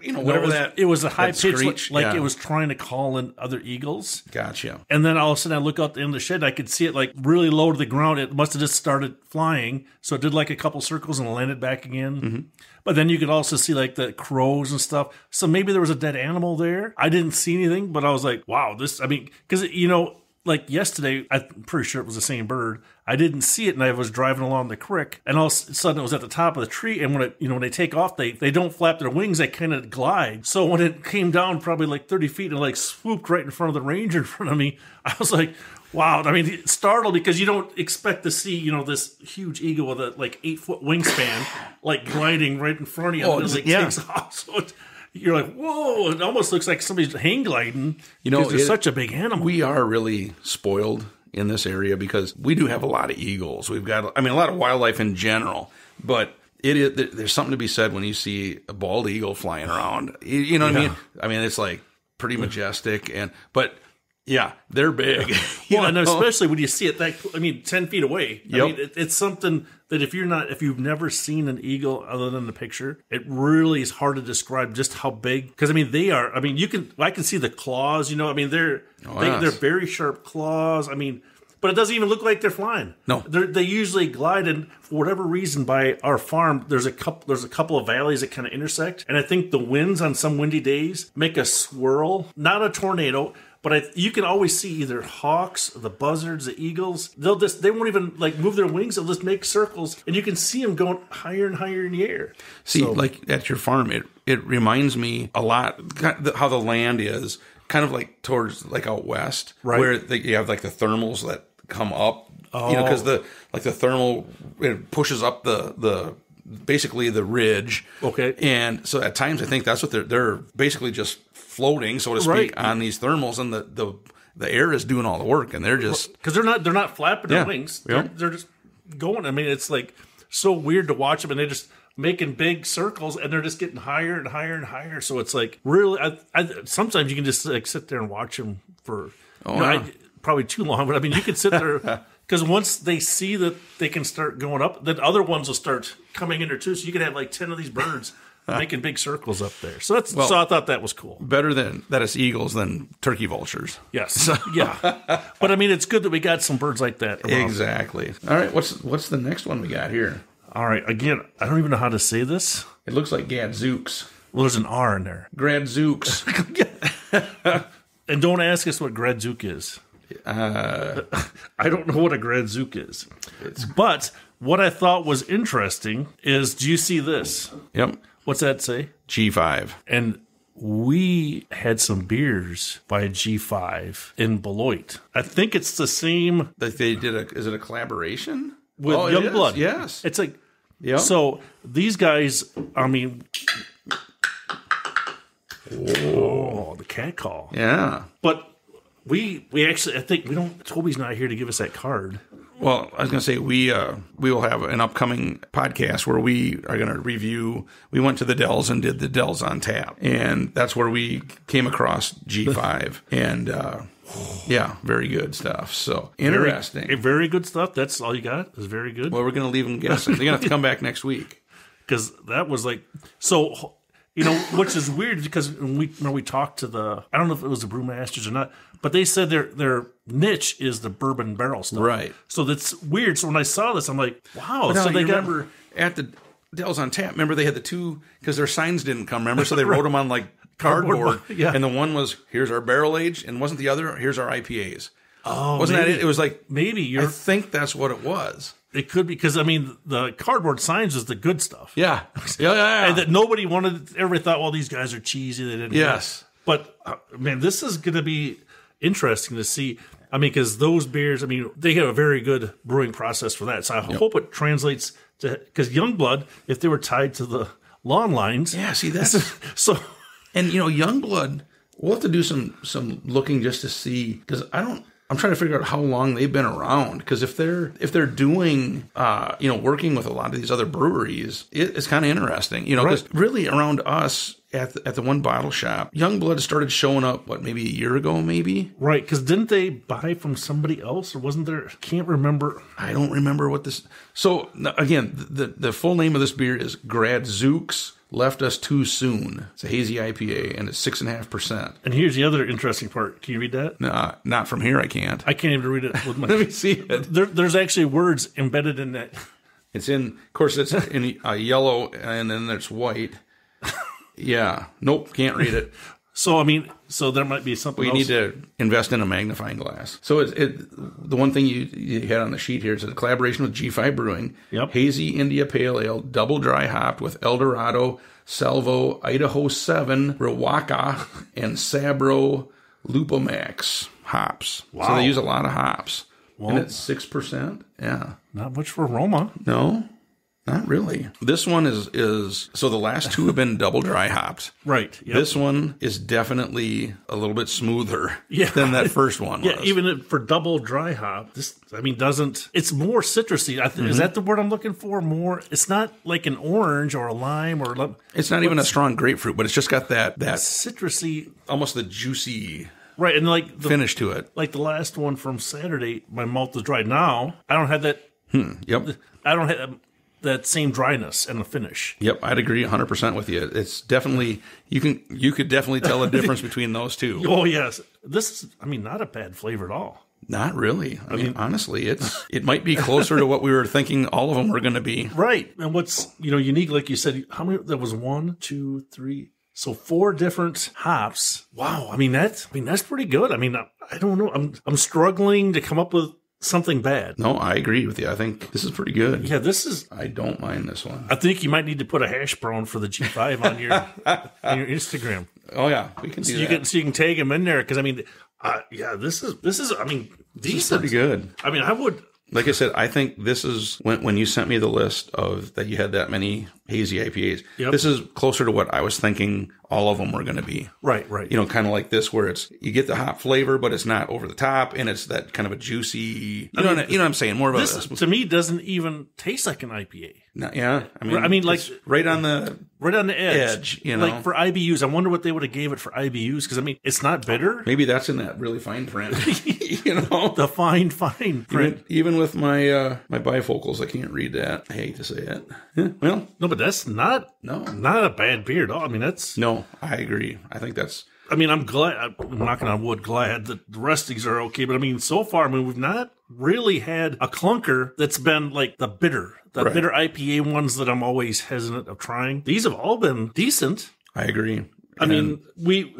whatever it was a high pitch, like it was trying to call in other eagles. Gotcha. And then all of a sudden I look out in the shed, I could see it really low to the ground. It must have just started flying, so it did a couple circles and landed back again. But then you could also see the crows and stuff. So maybe there was a dead animal there. I didn't see anything, but I was like, wow, this. I mean, because like yesterday, I'm pretty sure it was the same bird. I didn't see it, and I was driving along the creek, and all of a sudden it was at the top of the tree. And when they take off, they don't flap their wings; they kind of glide. So when it came down, probably like 30 feet, and like swooped right in front of the ranger in front of me, I was like, wow. I mean, startled because you don't expect to see this huge eagle with a like 8-foot wingspan like gliding right in front of you. And it takes off. So you're like, whoa! It almost looks like somebody's hang gliding. Because they're such a big animal. We are really spoiled in this area because we do have a lot of eagles. We've got, a lot of wildlife in general, but there's something to be said when you see a bald eagle flying around. You know what I mean? I mean, it's like pretty majestic, but yeah, they're big. And especially when you see it 10 feet away. Yep. I mean, it's something that if you've never seen an eagle other than the picture, it really is hard to describe just how big. Because they are. I can see the claws. They're very sharp claws. But it doesn't even look like they're flying. No, they usually glide, and for whatever reason, by our farm, there's a couple of valleys that kind of intersect, and I think the winds on some windy days make a swirl, not a tornado. But you can always see either hawks, the buzzards, the eagles. They won't even like move their wings. They'll just make circles, and you can see them going higher and higher in the air. See, like at your farm, it reminds me a lot how the land is kind of like towards like out west, right? Where you have like the thermals that come up, because the thermal, it pushes up the basically the ridge. Okay, and so at times I think that's what they're basically just floating, so to speak, on these thermals, and the air is doing all the work, and they're just because they're not flapping their wings. They're just going. It's like so weird to watch them, and they're just making big circles, and they're just getting higher and higher and higher. So it's like really, sometimes you can just like sit there and watch them for probably too long, but you can sit there. Because once they see that they can start going up, then other ones will start coming in there too. So you could have like 10 of these birds making big circles up there. So so I thought that was cool. Better than that it's eagles than turkey vultures. Yes. Yeah. But it's good that we got some birds like that around. Exactly. All right. What's the next one we got here? All right. Again, I don't even know how to say this. It looks like Gradzooks. Well, there's an R in there. Gradzooks. And don't ask us what Gradzook is. I don't know what a Gradzook is. But what I thought was interesting is, do you see this? Yep. What's that say? G5. And we had some beers by G5 in Beloit. I think it's the same. That they did is it a collaboration? With Youngblood. Yes. It's like, so these guys, the cat call. Yeah. But we actually, I think Toby's not here to give us that card. Well, I was going to say we will have an upcoming podcast where we are going to review. We went to the Dells and did the Dells Untappd, and that's where we came across G5, and very good stuff. So interesting, very good stuff. That's all you got. Is very good. Well, we're going to leave them guessing. They're going to have to come back next week because that was like so. Which is weird because when we talked to I don't know if it was the brewmasters or not, but they said their niche is the bourbon barrel stuff. Right. So that's weird. So when I saw this, I'm like, wow. So they remember at the Dells Untappd, remember they had the two, because their signs didn't come, remember? So they wrote them on like cardboard. Yeah. And the one was, here's our barrel age, and wasn't the other, here's our IPAs. Oh, wasn't that it? It was like, maybe I think that's what it was. It could be, because the cardboard signs was the good stuff. Yeah. Yeah. And that nobody wanted, everybody thought, well, these guys are cheesy. They didn't. Yes. But, man, this is going to be interesting to see. Because those beers, they have a very good brewing process for that. So I hope it translates to, because Youngblood, if they were tied to the lawn lines. Yeah, see, that's. So. And, Youngblood, we'll have to do some looking just to see, because I'm trying to figure out how long they've been around, because if they're doing, working with a lot of these other breweries, it's kind of interesting, because really around us at the one bottle shop, Youngblood started showing up, maybe a year ago, maybe? Right, because didn't they buy from somebody else, or wasn't there? I can't remember. I don't remember what this. So again, the full name of this beer is Gradzooks. Left Us Too Soon. It's a hazy IPA, and it's 6.5%. And here's the other interesting part. Can you read that? No, not from here. I can't. I can't even read it with my. Let me see it. There's actually words embedded in that. It's of course, it's in yellow, and then there's white. Yeah. Nope, can't read it. So, I mean, so there might be something We else. need to invest in a magnifying glass. So the one thing you had on the sheet here is a collaboration with G5 Brewing. Yep. Hazy India Pale Ale, double dry hopped with Eldorado, Salvo, Idaho 7, Riwaka, and Sabro Lupomax hops. Wow. So they use a lot of hops. Well, and it's 6%. Yeah. Not much for aroma. No, not really. This one is so the last two have been double dry hopped. Right. Yep. This one is definitely a little bit smoother Yeah. than that first one was. Yeah, even for double dry hop, this, I mean, it's more citrusy. Is that the word I'm looking for? More, it's not like an orange or a lime or It's not even a strong grapefruit, but it's just got that citrusy, almost the juicy right? And like the finish to it. like the last one from Saturday, my mouth is dry. Now I don't have that. Yep. I don't have that same dryness and the finish. Yep, I'd agree 100% with you. It's definitely you could definitely tell a difference between those two. Oh yes, this is, I mean, not a bad flavor at all. Not really. I mean, honestly, it might be closer to what we were thinking all of them were going to be. Right. And what's unique, like you said, how many? There was 1, 2, 3. So 4 different hops. Wow. I mean that's pretty good. I mean, I don't know. I'm struggling to come up with something bad. No, I agree with you. I think this is pretty good. Yeah, this is. I don't mind this one. I think you might need to put a hash brown for the G5 on your Instagram. Oh yeah, we can do that. So you can tag them in there, because I mean, yeah, this is. I mean, decent. Pretty good. I mean, I would. Like I said, I think this is when you sent me the list of that you had that many hazy IPAs. Yep. This is closer to what I was thinking all of them were going to be. Right. Kind of like this, where you get the hop flavor, but it's not over the top, and it's that kind of a juicy. You know what I'm saying? More of this to me doesn't even taste like an IPA. Yeah, I mean, like right on the edge. Like for IBUs, I wonder what they would have gave it for IBUs, because I mean, it's not bitter. Maybe that's in that really fine print. The fine print. Even with my my bifocals, I can't read that. I hate to say it. Well, no, but that's not a bad beer at all. I mean, that's no. I agree. I think that's. I mean, I'm glad. I'm knocking on wood. Glad that the rest of these are okay. But I mean, so far, I mean, we've not really had a clunker that's been like the bitter IPA ones that I'm always hesitant of trying. These have all been decent. I agree. I mean,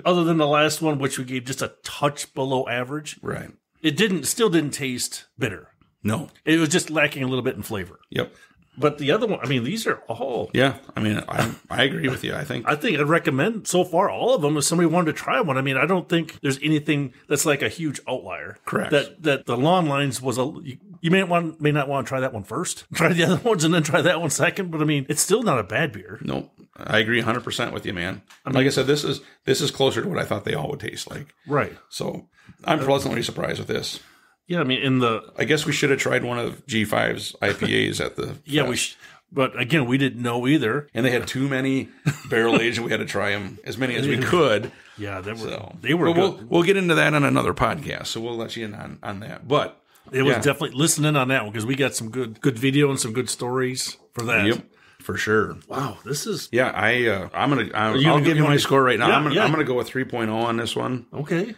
other than the last one, which we gave just a touch below average, right? It still didn't taste bitter. No, it was just lacking a little bit in flavor. Yep. But the other one, I mean, these are all. Yeah, I mean, I agree with you. I think I'd recommend so far all of them if somebody wanted to try one. I mean, I don't think there's anything that's like a huge outlier. Correct. That the Lawn Lines was you may not want to try that one first. Try the other ones and then try that one second. But I mean, it's still not a bad beer. Nope. I agree 100% with you, man. Like I said, this is closer to what I thought they all would taste like. Right. So I'm pleasantly surprised with this. Yeah, I mean, I guess we should have tried one of G5's IPAs at the. Yeah, but again, we didn't know either. And they had too many barrel aged, and we had to try them as many as we could. Yeah, they were good. We'll get into that on another podcast, so we'll let you in on that. But it was definitely listening on that one, because we got some good video and some good stories for that. Yep. For sure. Wow, this is. Yeah, I'll give you my score right now. Yeah, I'm gonna go with 3.0 on this one. Okay.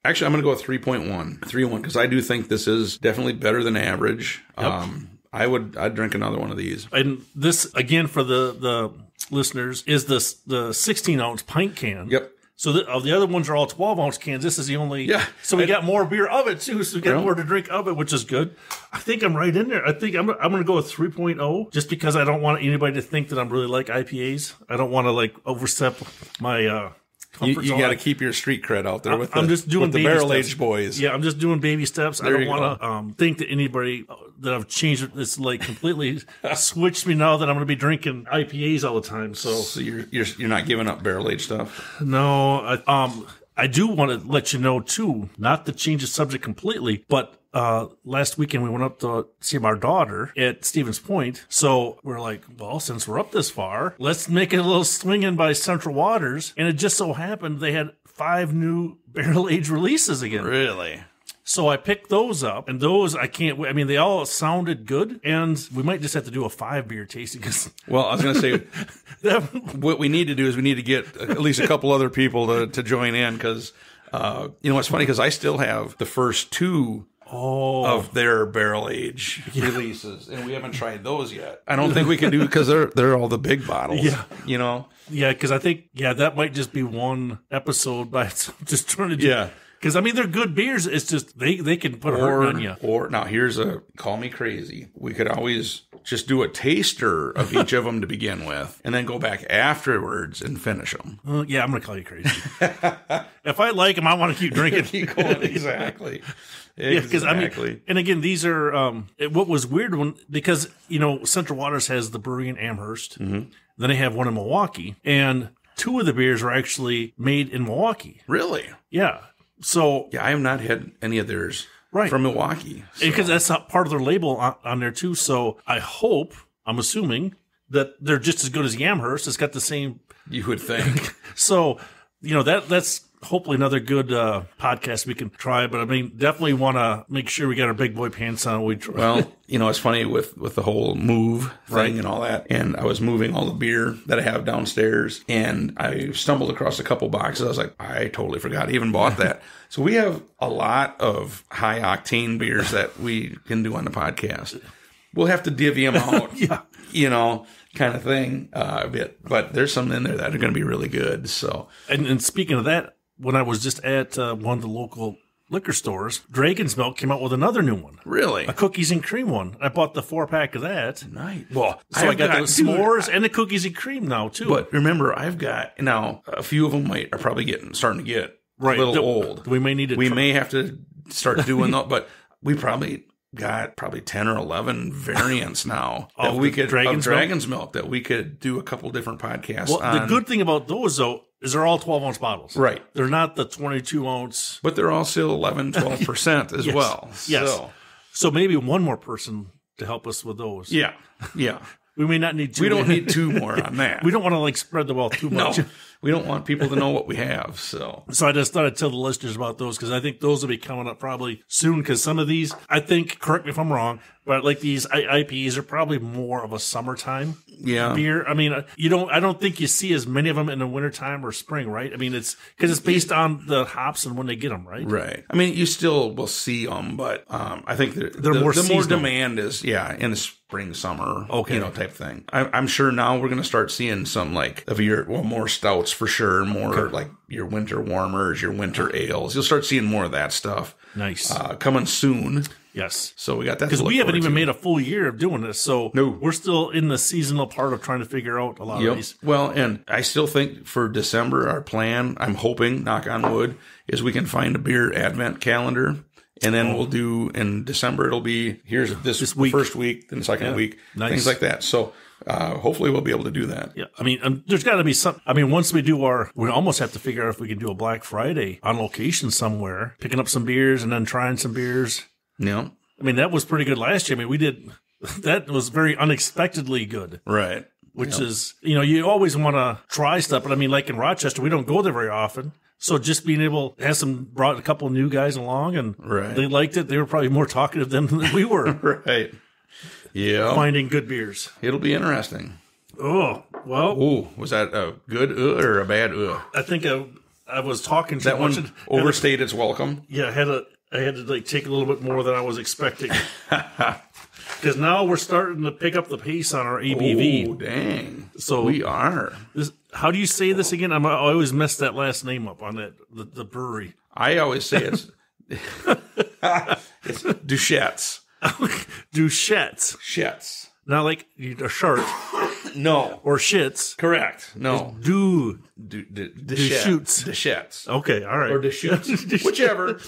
Actually, I'm going to go with 3.1, 3.1, because I do think this is definitely better than average. Yep. I'd drink another one of these. And this, again, for the listeners, is the 16-ounce pint can. Yep. So the other ones are all 12-ounce cans. This is the only. Yeah. So we got more beer of it, too. So we got more to drink of it, which is good. I think I'm right in there. I think I'm going to go with 3.0, just because I don't want anybody to think that I'm really like IPAs. I don't want to overstep my. You got to keep your street cred out there with the barrel aged boys. Yeah, I'm just doing baby steps. I don't want to think that anybody that I've changed it. It's completely switched me now that I'm going to be drinking IPAs all the time. So you're not giving up barrel aged stuff. No, I do want to let you know too. Not to change the subject completely, but. Last weekend we went up to see our daughter at Stevens Point. So we're like, well, since we're up this far, let's make it a little swing in by Central Waters. And it just so happened they had 5 new barrel age releases again. Really? So I picked those up, and those I can't wait. I mean, they all sounded good, and we might just have to do a 5 beer tasting. Well, I was going to say, what we need to do is we need to get at least a couple other people to join in, because, it's funny, because I still have the first 2 of their barrel age releases, and we haven't tried those yet. I don't think we can do because they're all the big bottles. Yeah. You know. Yeah, because I think that might just be one episode by itself. Just trying to do. Yeah. Because, I mean, they're good beers. It's just they can put a hurt on you. Or, now here's call me crazy. We could always just do a taster of each of them to begin with, and then go back afterwards and finish them. Yeah, I'm going to call you crazy. If I like them, I want to keep drinking. Keep going, exactly. Yeah, because, I mean, and again, these are, what was weird because, Central Waters has the brewery in Amherst. Mm-hmm. Then they have one in Milwaukee, and 2 of the beers are actually made in Milwaukee. Really? Yeah. So I have not had any of theirs from Milwaukee. So. Because that's not part of their label on there too. So I'm assuming that they're just as good as Amherst. It's got the same. You would think. So, that's hopefully another good podcast we can try. But I mean, definitely want to make sure we got our big boy pants on. Well, it's funny with the whole move thing and all that. And I was moving all the beer that I have downstairs, and I stumbled across a couple boxes. I was like, I totally forgot I even bought that. So we have a lot of high octane beers that we can do on the podcast. We'll have to divvy them out, kind of thing a bit. But there's some in there that are going to be really good. So, and speaking of that, when I was just at one of the local liquor stores, Dragon's Milk came out with another new one. Really? A cookies and cream one. I bought the 4-pack of that. Nice. Well, so I got the s'mores and the cookies and cream now, too. But remember, I've got, now, a few of them are probably starting to get a little old. We may need to. We may have to start doing that, but we probably got 10 or 11 variants now of Dragon's Milk that we could do a couple different podcasts on. The good thing about those, though, is they're all 12-ounce bottles. Right. They're not the 22-ounce. But they're all still 11, 12% as well. Yes. So maybe one more person to help us with those. Yeah. We may not need 2. We don't need 2 more on that. We don't want to spread the wealth too much. No, we don't want people to know what we have. So I just thought I'd tell the listeners about those because I think those will be coming up probably soon. Because some of these, I think, correct me if I'm wrong, but like these IPAs are probably more of a summertime beer. I mean, I don't think you see as many of them in the wintertime or spring, right? I mean, it's because it's based on the hops and when they get them, right? Right. I mean, you still will see them, but I think they're more demand is in the spring, summer, type thing. I'm sure now we're going to start seeing some more stouts for sure, more like your winter warmers, your winter ales. You'll start seeing more of that stuff. Nice. Coming soon. Yes. So we got that. Because we haven't even made a full year of doing this. So we're still in the seasonal part of trying to figure out a lot of these. Well, and I still think for December, our plan, I'm hoping, knock on wood, is we can find a beer advent calendar. And then we'll do in December, it'll be here's this week, first week, then second week, things like that. So hopefully we'll be able to do that. Yeah. I mean, there's got to be some. I mean, once we do we almost have to figure out if we can do a Black Friday on location somewhere, picking up some beers and then trying some beers. Yeah. I mean, that was pretty good last year. I mean, that was very unexpectedly good. Right. Which is, you always want to try stuff. But I mean, like in Rochester, we don't go there very often. So just being able to have brought a couple of new guys along and they liked it. They were probably more talkative than we were. Right. Yeah. Finding good beers. It'll be interesting. Oh, well. Ooh, was that a good or a bad I think I was talking too that much. One overstayed its welcome. Yeah, I had to take a little bit more than I was expecting. Because now we're starting to pick up the pace on our ABV. Oh, dang. So we are. How do you say this again? I always mess that last name up on the brewery. I always say it's Deschutes. Deschutes. Shits. Not like a shirt. No. Or shits. Correct. No. Deschutes. Deschutes. Okay, all right. Or Deschutes. Whichever.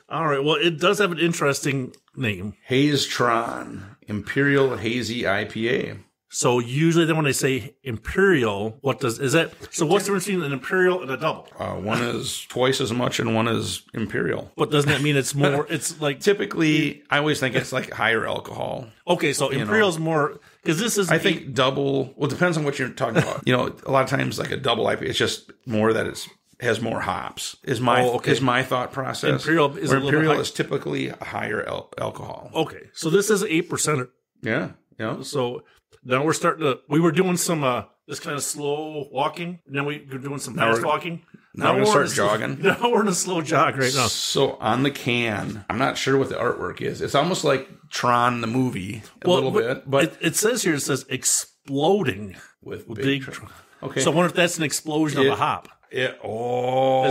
All right. Well, it does have an interesting name. Haze Tron. Imperial Hazy IPA. So usually then when they say imperial, so what's the difference between an imperial and a double? One is twice as much and one is imperial. But doesn't that mean it's more, it's like... Typically, I always think it's like higher alcohol. Okay, so imperial is more, because this is... I think double, well, it depends on what you're talking about. A lot of times like a double IPA, it's just more that it's has more hops is my thought process. Imperial is typically a higher alcohol. Okay, so this is 8%. Yeah. So now we were doing some this kind of slow walking, and then we were doing some fast walking. Now we're going to start jogging. Now we're in a slow jog right now. So on the can, I'm not sure what the artwork is. It's almost like Tron, the movie, a little bit. But it says here, it says exploding with big. Okay. So I wonder if that's an explosion of a hop. Is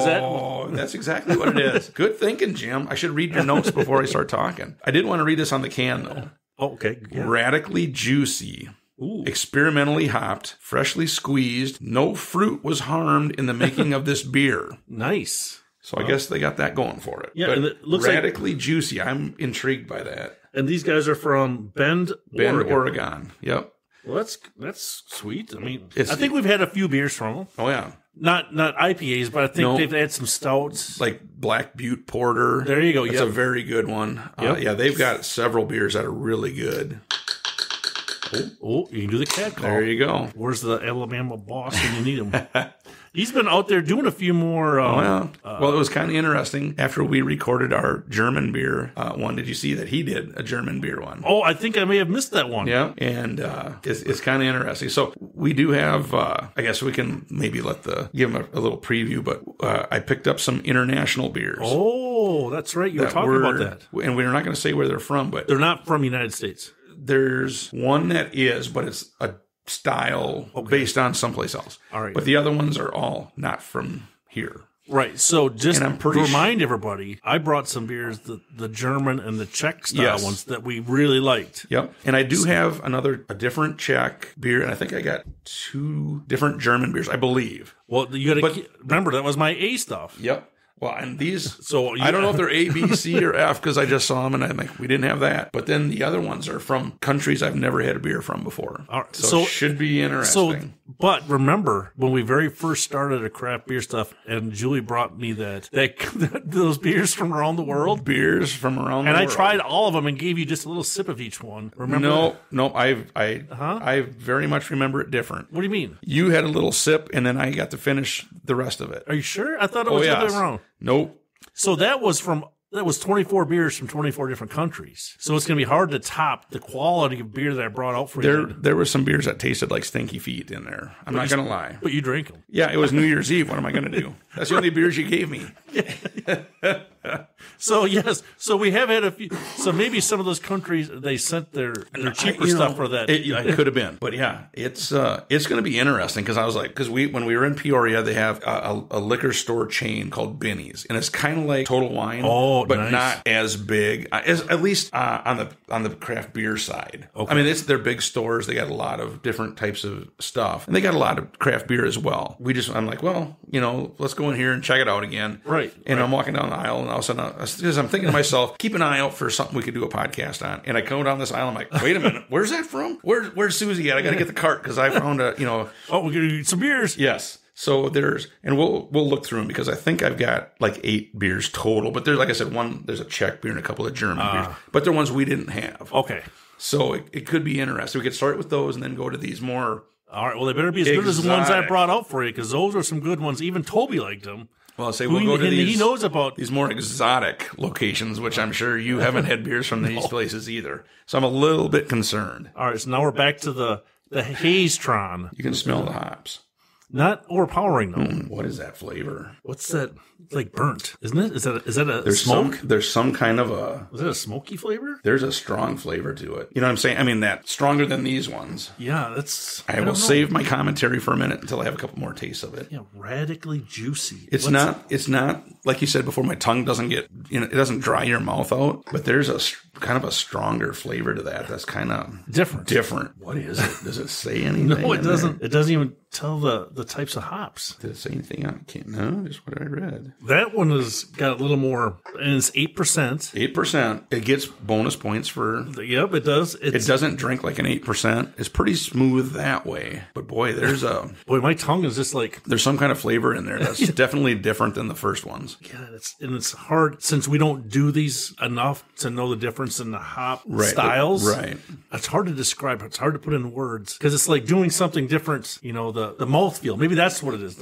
that? That's exactly what it is. Good thinking, Jim. I should read your notes before I start talking. I did want to read this on the can, though. Oh, okay. Yeah. Radically juicy. Ooh. Experimentally hopped, freshly squeezed. No fruit was harmed in the making of this beer. Nice. So I guess they got that going for it. Yeah, but and it looks radically juicy. I'm intrigued by that. And these guys are from Bend, Oregon. Yep. Well, that's sweet. I mean, I think we've had a few beers from them. Oh yeah. Not IPAs, but I think they've had some stouts. Like Black Butte Porter. There you go. That's a very good one. Yep. Yeah, they've got several beers that are really good. Oh, you can do the cat call. There you go. Where's the Alabama boss when you need him? He's been out there doing a few more. Well, it was kind of interesting. After we recorded our German beer one, did you see that he did a German beer one? Oh, I think I may have missed that one. Yeah, and it's kind of interesting. So we do have, I guess we can maybe give him a little preview, but I picked up some international beers. Oh, that's right. You were talking about that. And we're not going to say where they're from, but they're not from the United States. There's one that is, but it's a style based on someplace else. All right. But the other ones are all not from here. Right. So just to remind everybody, I brought some beers, the German and the Czech style ones that we really liked. Yep. And I do have a different Czech beer, and I think I got 2 different German beers, I believe. Well, you got to remember, that was my A stuff. Yep. Well, and these, I don't know if they're A, B, C, or F because I just saw them and I'm like, we didn't have that. But then the other ones are from countries I've never had a beer from before. All right. So it should be interesting. But remember, when we very first started a craft beer stuff, and Julie brought me those beers from around the world. Beers from around the world. And I tried all of them and gave you just a little sip of each one. Remember? No, I very much remember it different. What do you mean? You had a little sip, and then I got to finish the rest of it. Are you sure? I thought it was the other way around. Nope. So that was 24 beers from 24 different countries. So it's going to be hard to top the quality of beer that I brought out for you. There were some beers that tasted like stinky feet in there. I'm not going to lie. But you drink them. Yeah, it was New Year's Eve. What am I going to do? That's the only beers you gave me. So yes, so we have had a few. So maybe some of those countries, they sent their cheaper stuff for that. It could have been, but yeah, it's going to be interesting because I was like, when we were in Peoria, they have a liquor store chain called Binny's, and it's kind of like Total Wine, but nice. Not as big, at least on the craft beer side. Okay. I mean, they're big stores. They got a lot of different types of stuff, and they got a lot of craft beer as well. I'm like, well, let's go in here and check it out again, right? And I'm walking down the aisle, and all of a sudden, because I'm thinking to myself, keep an eye out for something we could do a podcast on. And I go down this aisle, I'm like, wait a minute, where's that from? Where's Susie at? I got to get the cart because I found we're going to eat some beers. Yes. So and we'll look through them because I think I've got like 8 beers total. But there's, like I said, there's a Czech beer and a couple of German beers. But they're ones we didn't have. Okay. So it could be interesting. We could start with those and then go to these more. All right. Well, they better be as good as the ones I brought out for you because those are some good ones. Even Toby liked them. Well, we'll go to he knows about these more exotic locations, which I'm sure you haven't had beers from these places either. So I'm a little bit concerned. All right, so now we're back to the Haze Tron. You can smell the hops. Not overpowering though. What is that flavor? What's that? It's like burnt, isn't it? Is that a smoke? There's some kind of a. Was it a smoky flavor? There's a strong flavor to it. You know what I'm saying? I mean, that stronger than these ones. Yeah, that's. I will save my commentary for a minute until I have a couple more tastes of it. Yeah, radically juicy. It's not like you said before. My tongue doesn't get. It doesn't dry your mouth out. But there's a kind of a stronger flavor to that. That's kind of different. What is it? Does it say anything? No, it doesn't. It doesn't even tell the types of hops. Did it say anything? I can't. No, just what I read. That one has got a little more, and it's 8%. 8%. It gets bonus points for. Yep, it does. It doesn't drink like an 8%. It's pretty smooth that way. But boy, there's a. Boy, my tongue is just like. There's some kind of flavor in there that's definitely different than the first ones. Yeah, it's hard since we don't do these enough to know the difference in the hop styles. Right. It's hard to describe. It's hard to put in words because it's like doing something different. The mouthfeel. Maybe that's what it is.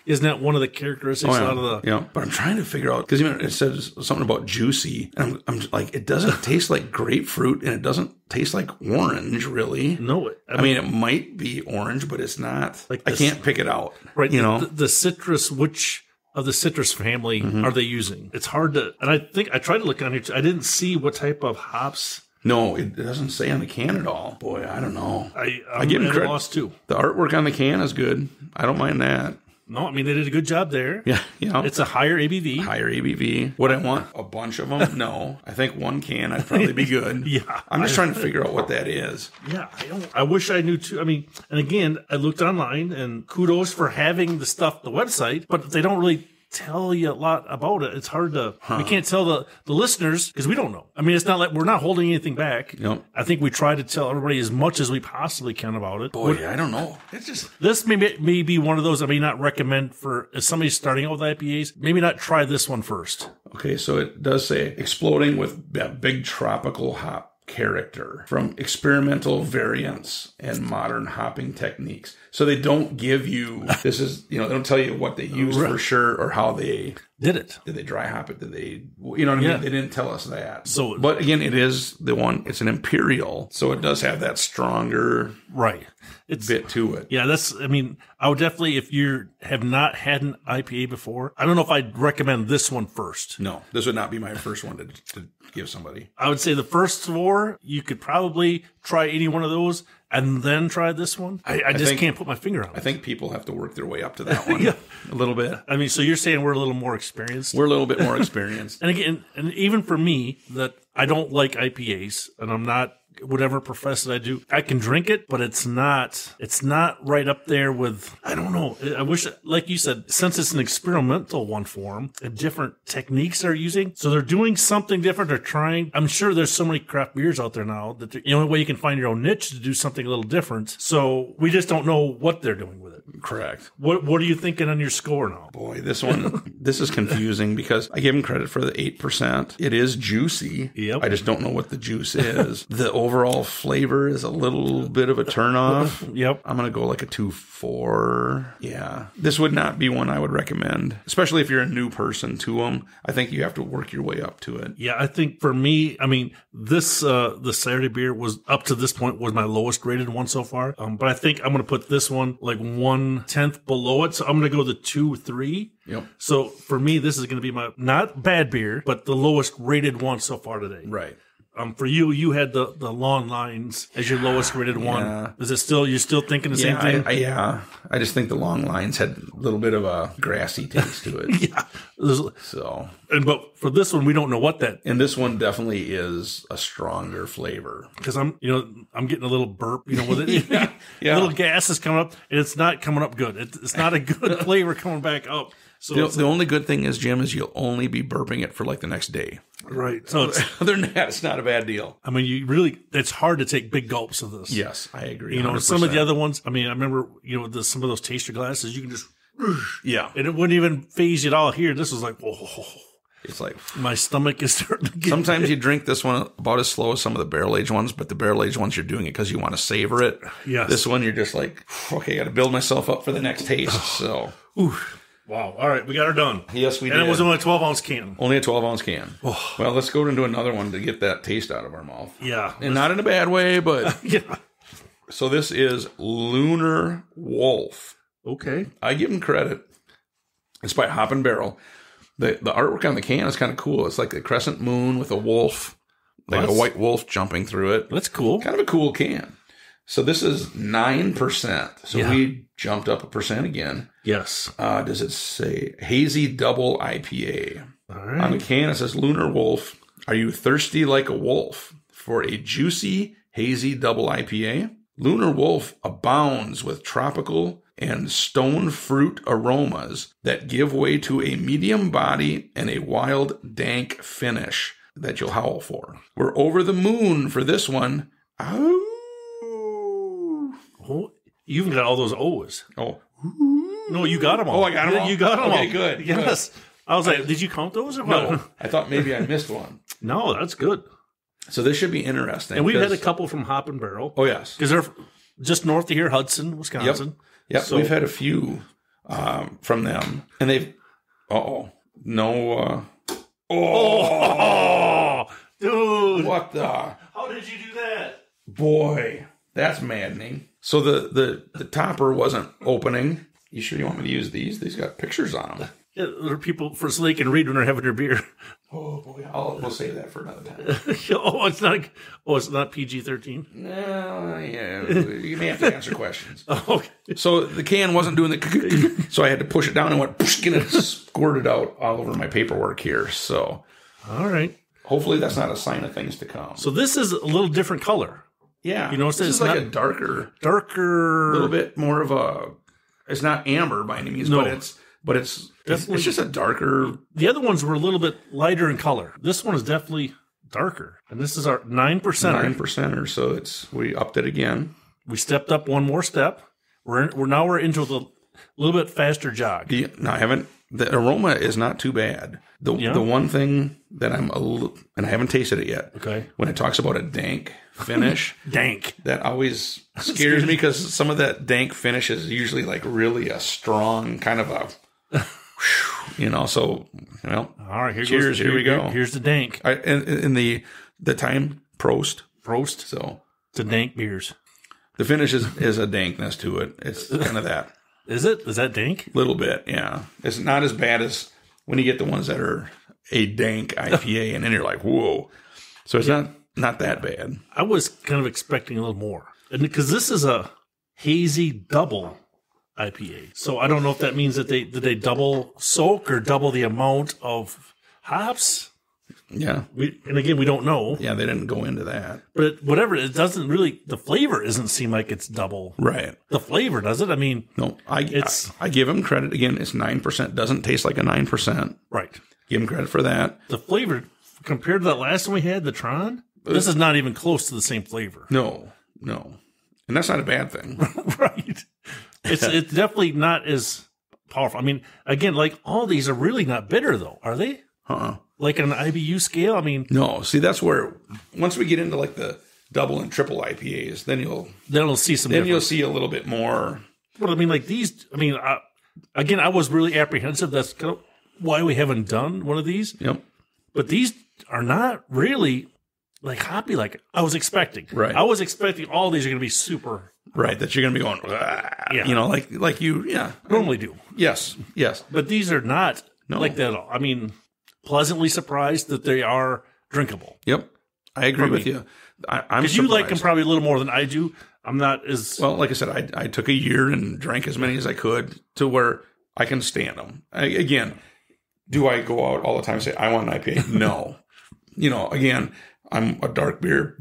Isn't that one of the characteristics out of the? Yeah. But I'm trying to figure out because it says something about juicy, and I'm like, it doesn't taste like grapefruit, and it doesn't taste like orange, really. No, I mean, it might be orange, but it's not. Like I can't pick it out. Right. The citrus, which of the citrus family are they using? It's hard to, and I think I tried to look on here. I didn't see what type of hops. No, it doesn't say on the can at all. Boy, I don't know. I'm give them at a loss too. The artwork on the can is good. I don't mind that. No, I mean, they did a good job there. Yeah. It's a higher ABV. Higher ABV. Would I want a bunch of them? No. I think one can, I'd probably be good. Yeah. I'm just trying to figure out what that is. Yeah, I wish I knew too. I mean, and again, I looked online, and kudos for having the stuff, the website, but they don't really tell you a lot about it. It's hard to, we can't tell the listeners because we don't know. I mean, it's not like we're not holding anything back. Yep. I think we try to tell everybody as much as we possibly can about it. Boy, I don't know. It's just, this may be one of those I may not recommend for if somebody's starting out with IPAs. Maybe not try this one first. Okay, so it does say exploding with big tropical hop character from experimental variants and modern hopping techniques. So they don't give you, this is, they don't tell you what they used for sure or how they did it. Did they dry hop it? Did they, you know what I mean? They didn't tell us that. So, but again, it is the one, it's an imperial. So it does have that stronger bit to it. Yeah, I would definitely, if you have not had an IPA before, I don't know if I'd recommend this one first. No, this would not be my first one to give somebody. I would say the first four, you could probably try any one of those and then try this one. I just can't put my finger on it. I think people have to work their way up to that one a little bit. I mean, so you're saying we're a little more experienced? We're a little bit more experienced. And again, and even for me, that I don't like IPAs, and I'm not whatever profess that I do. I can drink it, but it's not right up there with, I don't know. I wish, like you said, since it's an experimental one for them, and different techniques they're using, so they're doing something different. They're trying. I'm sure there's so many craft beers out there now that the only way you can find your own niche to do something a little different. So we just don't know what they're doing with it. Correct. What are you thinking on your score now? Boy, this is confusing because I give them credit for the 8%. It is juicy. Yep. I just don't know what the juice is. The overall flavor is a little bit of a turnoff. Yep. I'm going to go like a 2.4. Yeah. This would not be one I would recommend, especially if you're a new person to them. I think you have to work your way up to it. Yeah, I think for me, I mean, this, the Saturday beer was up to this point was my lowest rated one so far. But I think I'm going to put this one like 1/10 below it. So I'm going to go the 2-3. Yep. So for me, this is going to be my not bad beer, but the lowest rated one so far today. Right. For you had the Long Lines as your lowest rated one. Is it still, you're still thinking the same thing? I just think the Long Lines had a little bit of a grassy taste to it. Yeah. So, but for this one, we don't know what that. And this one definitely is a stronger flavor. Because I'm getting a little burp, with it. Yeah. Little gas is coming up, and it's not coming up good. It's not a good flavor coming back up. So the only good thing is, Jim, is you'll only be burping it for like the next day. Right. So other than that, it's not a bad deal. I mean, it's hard to take big gulps of this. Yes, I agree. 100%. Some of the other ones, I mean, I remember, some of those taster glasses, you can just, and it wouldn't even phase you at all. Here, this was like, whoa. It's like my stomach is starting to get. Sometimes you drink this one about as slow as some of the barrel aged ones, but the barrel aged ones you're doing it because you want to savor it. Yes. This one you're just like, okay, I got to build myself up for the next taste. So, wow. All right, we got her done. Yes, we did. And it was only a 12-ounce can. Only a 12-ounce can. Oh. Well, let's go into another one to get that taste out of our mouth. Yeah, and not in a bad way, but yeah. So this is Lunar Wolf. Okay, I give him credit. It's by Hop and Barrel. The artwork on the can is kind of cool. It's like a crescent moon with a wolf, like a white wolf jumping through it. That's cool. Kind of a cool can. So this is 9%. So we jumped up 1% again. Yes. Does it say Hazy double IPA? All right. On the can it says Lunar Wolf. Are you thirsty like a wolf for a juicy hazy double IPA? Lunar Wolf abounds with tropical and stone fruit aromas that give way to a medium body and a wild, dank finish that you'll howl for. We're over the moon for this one. Oh, you even got all those O's. Oh. No, you got them all. Oh, I got them all? You got them all. Okay, good. Yes. Good. I was like, did you count those or what? No, I thought maybe I missed one. No, that's good. So this should be interesting. And we've had a couple from Hop and Barrel. Oh, yes. Because they're just north of here, Hudson, Wisconsin. Yep, so, we've had a few from them. And they've... No... dude! What the... How did you do that? Boy, that's maddening. So the topper wasn't opening. You sure you want me to use these? These got pictures on them. There are people so they can read when they're having their beer. Oh boy, we'll save that for another time. It's not PG-13. No, yeah, you may have to answer questions. Okay. So the can wasn't doing the, so I had to push it down and went, and it squirted out all over my paperwork here. So, all right. Hopefully that's not a sign of things to come. So this is a little different color. Yeah, you know, this is like a darker, a little bit more of a. It's not amber by any means, but it's just a darker. The other ones were a little bit lighter in color. This one is definitely darker, and this is our 9%. 9%, so we upped it again. We stepped up one more step. We're into the little bit faster jog. The aroma is not too bad. The one thing that and I haven't tasted it yet. Okay. When it talks about a dank finish, that always scares me because some of that dank finish is usually like really a strong kind of a. So, all right, cheers. Here we go. Here's the dank. In the time, Prost. So, the dank beers. The finish is a dankness to it. It's kind of that. Is it? Is that dank? A little bit, yeah. It's not as bad as when you get the ones that are a dank IPA, and then you're like, whoa. So it's not that bad. I was kind of expecting a little more. And because this is a hazy double IPA. So I don't know if that means that did they double soak or double the amount of hops? Yeah. And again, we don't know. Yeah, they didn't go into that. But whatever, it doesn't really, the flavor doesn't seem like it's double. Right. The flavor, does it? I mean. No, I give them credit. Again, it's 9%. Doesn't taste like a 9%. Right. Give them credit for that. The flavor, compared to that last one we had, the Tron, this is not even close to the same flavor. No. And that's not a bad thing. Right. It's definitely not as powerful. I mean, again, like all these are really not bitter though, are they? Like on an IBU scale? I mean, no. See, that's where once we get into like the double and triple IPAs, then you'll see some. Then difference. you'll see a little bit more. But I mean, like these. I mean, again, I was really apprehensive. That's kind of why we haven't done one of these. Yep. But these are not really like hoppy like I was expecting. Right. I was expecting all these are going to be super. Right. That you're going to be going. Yeah. You know, like you. Yeah. Normally do. Yes. But these are not like that at all. I mean. Pleasantly surprised that they are drinkable. Yep. I agree with you. I'm because you like them probably a little more than I do. I'm not as... Well, like I said, I took a year and drank as many as I could to where I can stand them. Again, do I go out all the time and say, I want an IPA? No. Again, I'm a dark beer,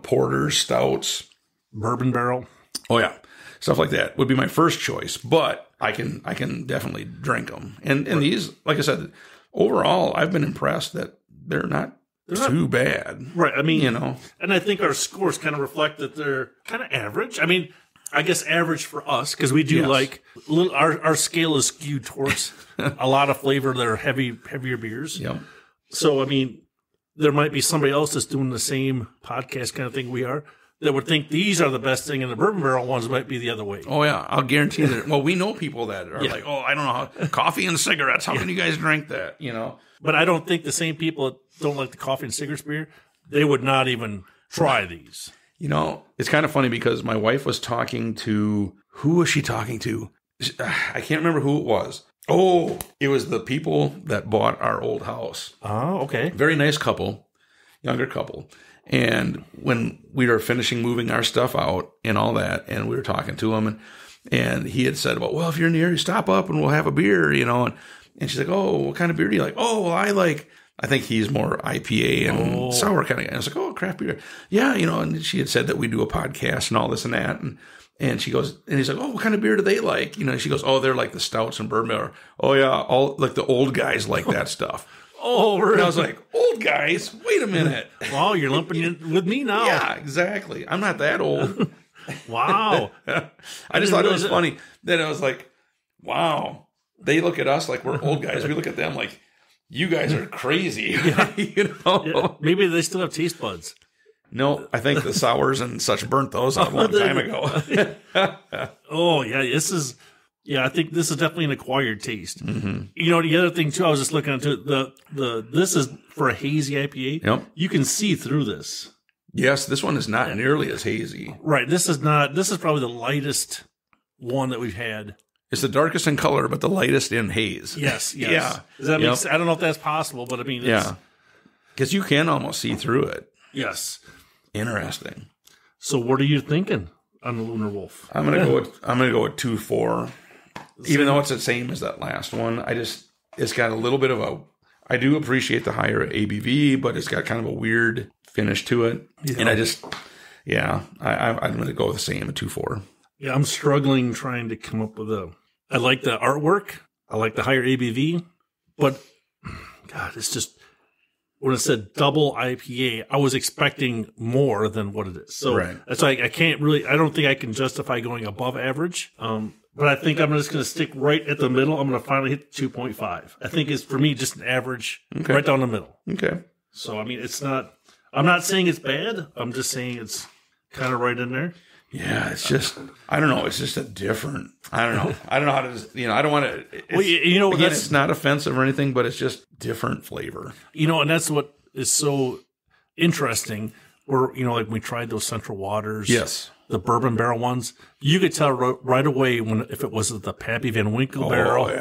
porters, stouts. Bourbon barrel. Oh, yeah. Stuff like that would be my first choice. But I can definitely drink them. And these, like I said... Overall, I've been impressed that they're not too bad. Right. I mean, and I think our scores kind of reflect that they're kind of average. I mean, I guess average for us because we do like our scale is skewed towards a lot of flavor that are heavier beers. Yep. So, I mean, there might be somebody else that's doing the same podcast kind of thing we are that would think these are the best thing, and the bourbon barrel ones might be the other way. Oh, yeah. I'll guarantee that. Well, we know people that are like, oh, I don't know how, coffee and cigarettes. How can you guys drink that? But I don't think the same people that don't like the coffee and cigarettes beer, they would not even try these. It's kind of funny because my wife was talking to, who was she talking to? I can't remember who it was. Oh, it was the people that bought our old house. Oh, okay. Very nice couple, younger couple. And when we were finishing moving our stuff out and all that, and we were talking to him, and he had said, well, if you're near, you stop up and we'll have a beer, and she's like, oh, what kind of beer do you like? Oh, well, I think he's more IPA and sour kind of guy. I was like, oh, craft beer. Yeah, and she had said that we do a podcast and all this and that. And she goes, and he's like, oh, what kind of beer do they like? She goes, oh, they're like the stouts and bourbon. Or, oh, yeah, all like the old guys like that stuff. Oh, really? And I was like, old guys, wait a minute. Wow, you're lumping in with me now. Yeah, exactly. I'm not that old. Wow. I just thought it was funny. Then I was like, wow, they look at us like we're old guys. We look at them like, you guys are crazy. Yeah. Yeah. Maybe they still have taste buds. No, I think the sours and such burnt those out a long time ago. Oh, yeah, I think this is definitely an acquired taste. Mm-hmm. The other thing too, I was just looking into this is for a hazy IPA. Yep. You can see through this. Yes, this one is not nearly as hazy. Right. This is probably the lightest one that we've had. It's the darkest in color, but the lightest in haze. Yes. Yeah. Does that make sense? I don't know if that's possible, but I mean, yeah. Because you can almost see through it. Yes. Interesting. So what are you thinking on the Lunar Wolf? I'm gonna go with 2.4. Even though it's the same as that last one, it's got a little bit of a. I do appreciate the higher ABV, but it's got kind of a weird finish to it, and I'm gonna go with the same at 2.4. Yeah, I'm struggling trying to come up with I like the artwork. I like the higher ABV, but God, it's just when it said double IPA, I was expecting more than what it is. So that's like I don't think I can justify going above average. But I think I'm just going to stick right at the middle. I'm going to finally hit 2.5. I think it's, for me, just an average right down the middle. Okay. So, I mean, I'm not saying it's bad. I'm just saying it's kind of right in there. Yeah, it's just, I don't know. It's just a different, I don't know. I don't know how to, I don't want to, it's not offensive or anything, but it's just different flavor. And that's what is so interesting. Or, like we tried those Central Waters. Yes. The bourbon barrel ones, you could tell right away if it was the Pappy Van Winkle barrel,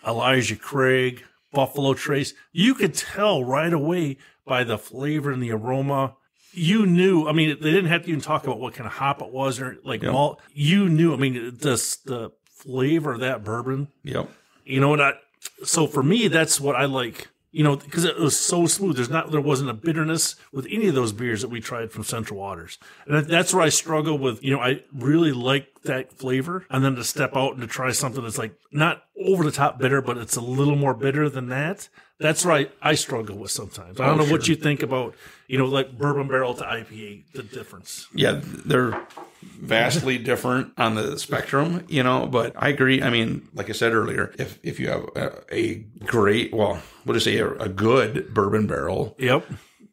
Elijah Craig, Buffalo Trace. You could tell right away by the flavor and the aroma. You knew. I mean, they didn't have to even talk about what kind of hop it was or like malt. You knew. I mean, the flavor of that bourbon. Yep. So for me, that's what I like. Because it was so smooth. There wasn't a bitterness with any of those beers that we tried from Central Waters. And that's where I struggle with, I really like that flavor. And then to step out and to try something that's like not over the top bitter, but it's a little more bitter than that. That's where I struggle with sometimes. I don't know what you think about, like bourbon barrel to IPA, the difference. Yeah, they're vastly different on the spectrum, but I agree. I mean, like I said earlier, if you have a great, we'll just say a good bourbon barrel,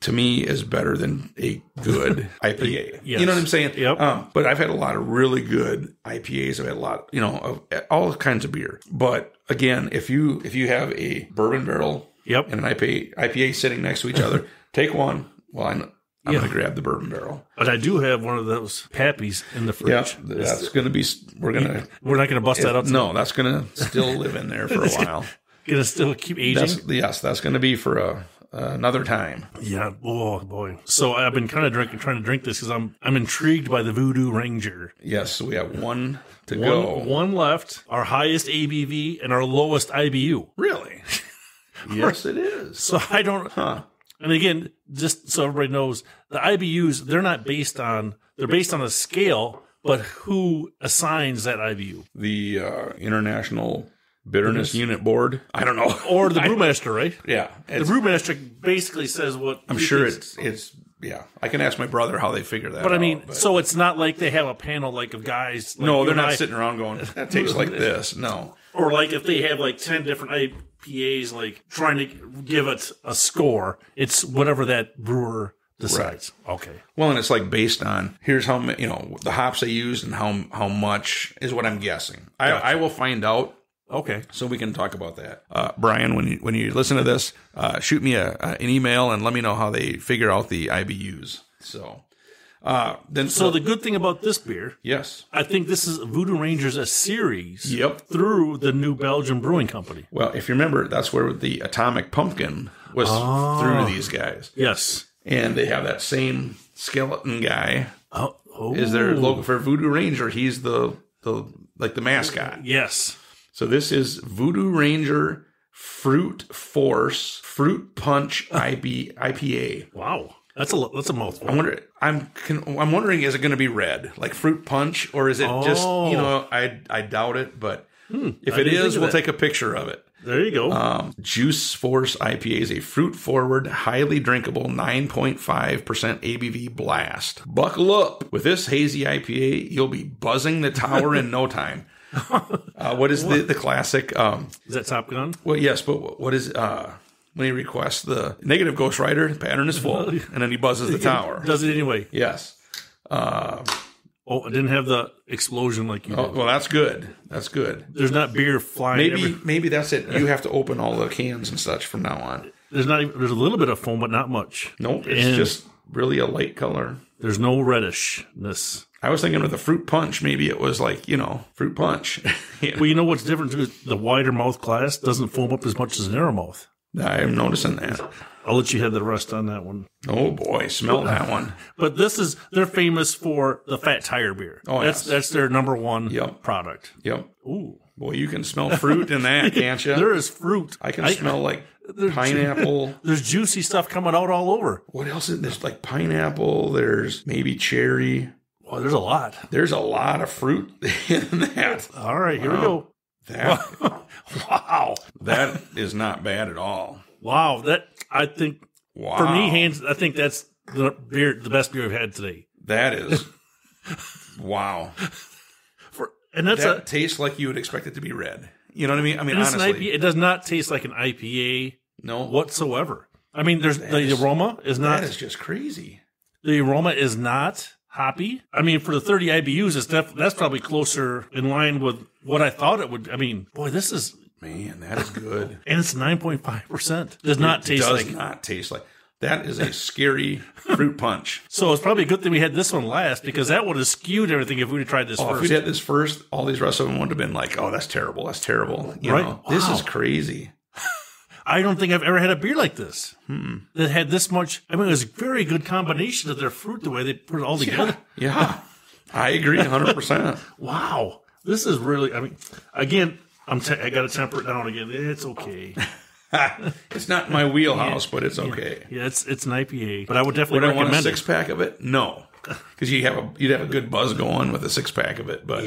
to me is better than a good IPA. Yes. You know what I'm saying? Yep. But I've had a lot of really good IPAs. I've had a lot, of all kinds of beer. But again, if you have a bourbon barrel and an IPA sitting next to each other, take one. Well, I'm going to grab the bourbon barrel. But I do have one of those Pappies in the fridge. Yeah, that's going to be, we're not going to bust that up. No, that's going to still live in there for a while. Going to still keep aging? That's going to be for another time. Yeah, oh boy. So I've been trying to drink this because I'm intrigued by the Voodoo Ranger. Yes, so we have one to go. One left, our highest ABV and our lowest IBU. Really? Yes, it is. So I don't... And again, just so everybody knows, the IBUs, they're based on a scale, but who assigns that IBU? The International Bitterness Unit Board? I don't know. Or the brewmaster, right? Yeah. The brewmaster basically says what... I'm sure it's I can ask my brother how they figure that out. But I mean, so it's not like they have a panel like of guys... Like no, they're not sitting around going, that tastes like this. No. Or like if they have like 10 different IPAs, like trying to give it a score, it's whatever that brewer decides. Right. Okay. Well, and it's like based on, here's how, the hops they used and how much is what I'm guessing. Gotcha. I will find out. Okay. So we can talk about that. Brian, when you listen to this, shoot me an email and let me know how they figure out the IBUs. So... the good thing about this beer, yes, I think this is Voodoo Rangers a series, through the New Belgium Brewing Company. Well, if you remember, that's where the Atomic Pumpkin was through these guys. Yes, and they have that same skeleton guy. Is their logo for Voodoo Ranger? He's the mascot. Yes. So this is Voodoo Ranger Fruit Force Fruit Punch IPA. Wow. That's a mouthful. I'm wondering, is it going to be red, like fruit punch, or is it just, I doubt it, but if it is, we'll take a picture of it. There you go. Juice Force IPA is a fruit-forward, highly drinkable 9.5% ABV blast. Buckle up. With this hazy IPA, you'll be buzzing the tower in no time. What is the classic? Is that Top Gun? Well, yes, but what is... when he requests the negative Ghost Rider, the pattern is full, and then he buzzes the tower. Does it anyway. Yes. I didn't have the explosion like you did. Well, that's good. That's good. There's not beer flying. Maybe that's it. You have to open all the cans and such from now on. There's a little bit of foam, but not much. Nope. It's just really a light color. There's no reddishness. I was thinking with the fruit punch, maybe it was like, fruit punch. Well, you know what's different too? The wider mouth glass doesn't foam up as much as a narrow mouth. I'm noticing that. I'll let you have the rest on that one. Oh boy, smell that one. But they're famous for the Fat Tire beer. Oh, that's their number one product. Yep. Ooh. Boy, you can smell fruit in that, can't you? There is fruit. I can smell like pineapple. There's juicy stuff coming out all over. What else is there's like pineapple, there's maybe cherry. Well, there's a lot. There's a lot of fruit in that. All right, here we go. Wow. That is not bad at all. Wow. I think for me, I think that's the best beer we've had today. That is wow. That tastes like you would expect it to be red. You know what I mean? I mean, honestly, it does not taste like an IPA whatsoever. I mean, the aroma is not. That is just crazy. The aroma is not hoppy. I mean, for the 30 IBUs, that's probably closer in line with what I thought it would. I mean, boy, this is... Man, that is good. And it's 9.5%. Does not taste like... That is a scary fruit punch. So it's probably a good thing we had this one last, because that would have skewed everything if we had tried this first. If we had this first, all these rest of them would have been like, oh, that's terrible. That's terrible. You know? Wow. This is crazy. I don't think I've ever had a beer like this that had this much. I mean, it was a very good combination of their fruit, the way they put it all together. Yeah. I agree 100%. Wow. This is really, I mean, again, I got to temper it down again. It's okay. It's not my wheelhouse, but it's okay. Yeah, it's an IPA, but I would definitely recommend I want a 6-pack of it? No. Because you'd have a good buzz going with a 6-pack of it, but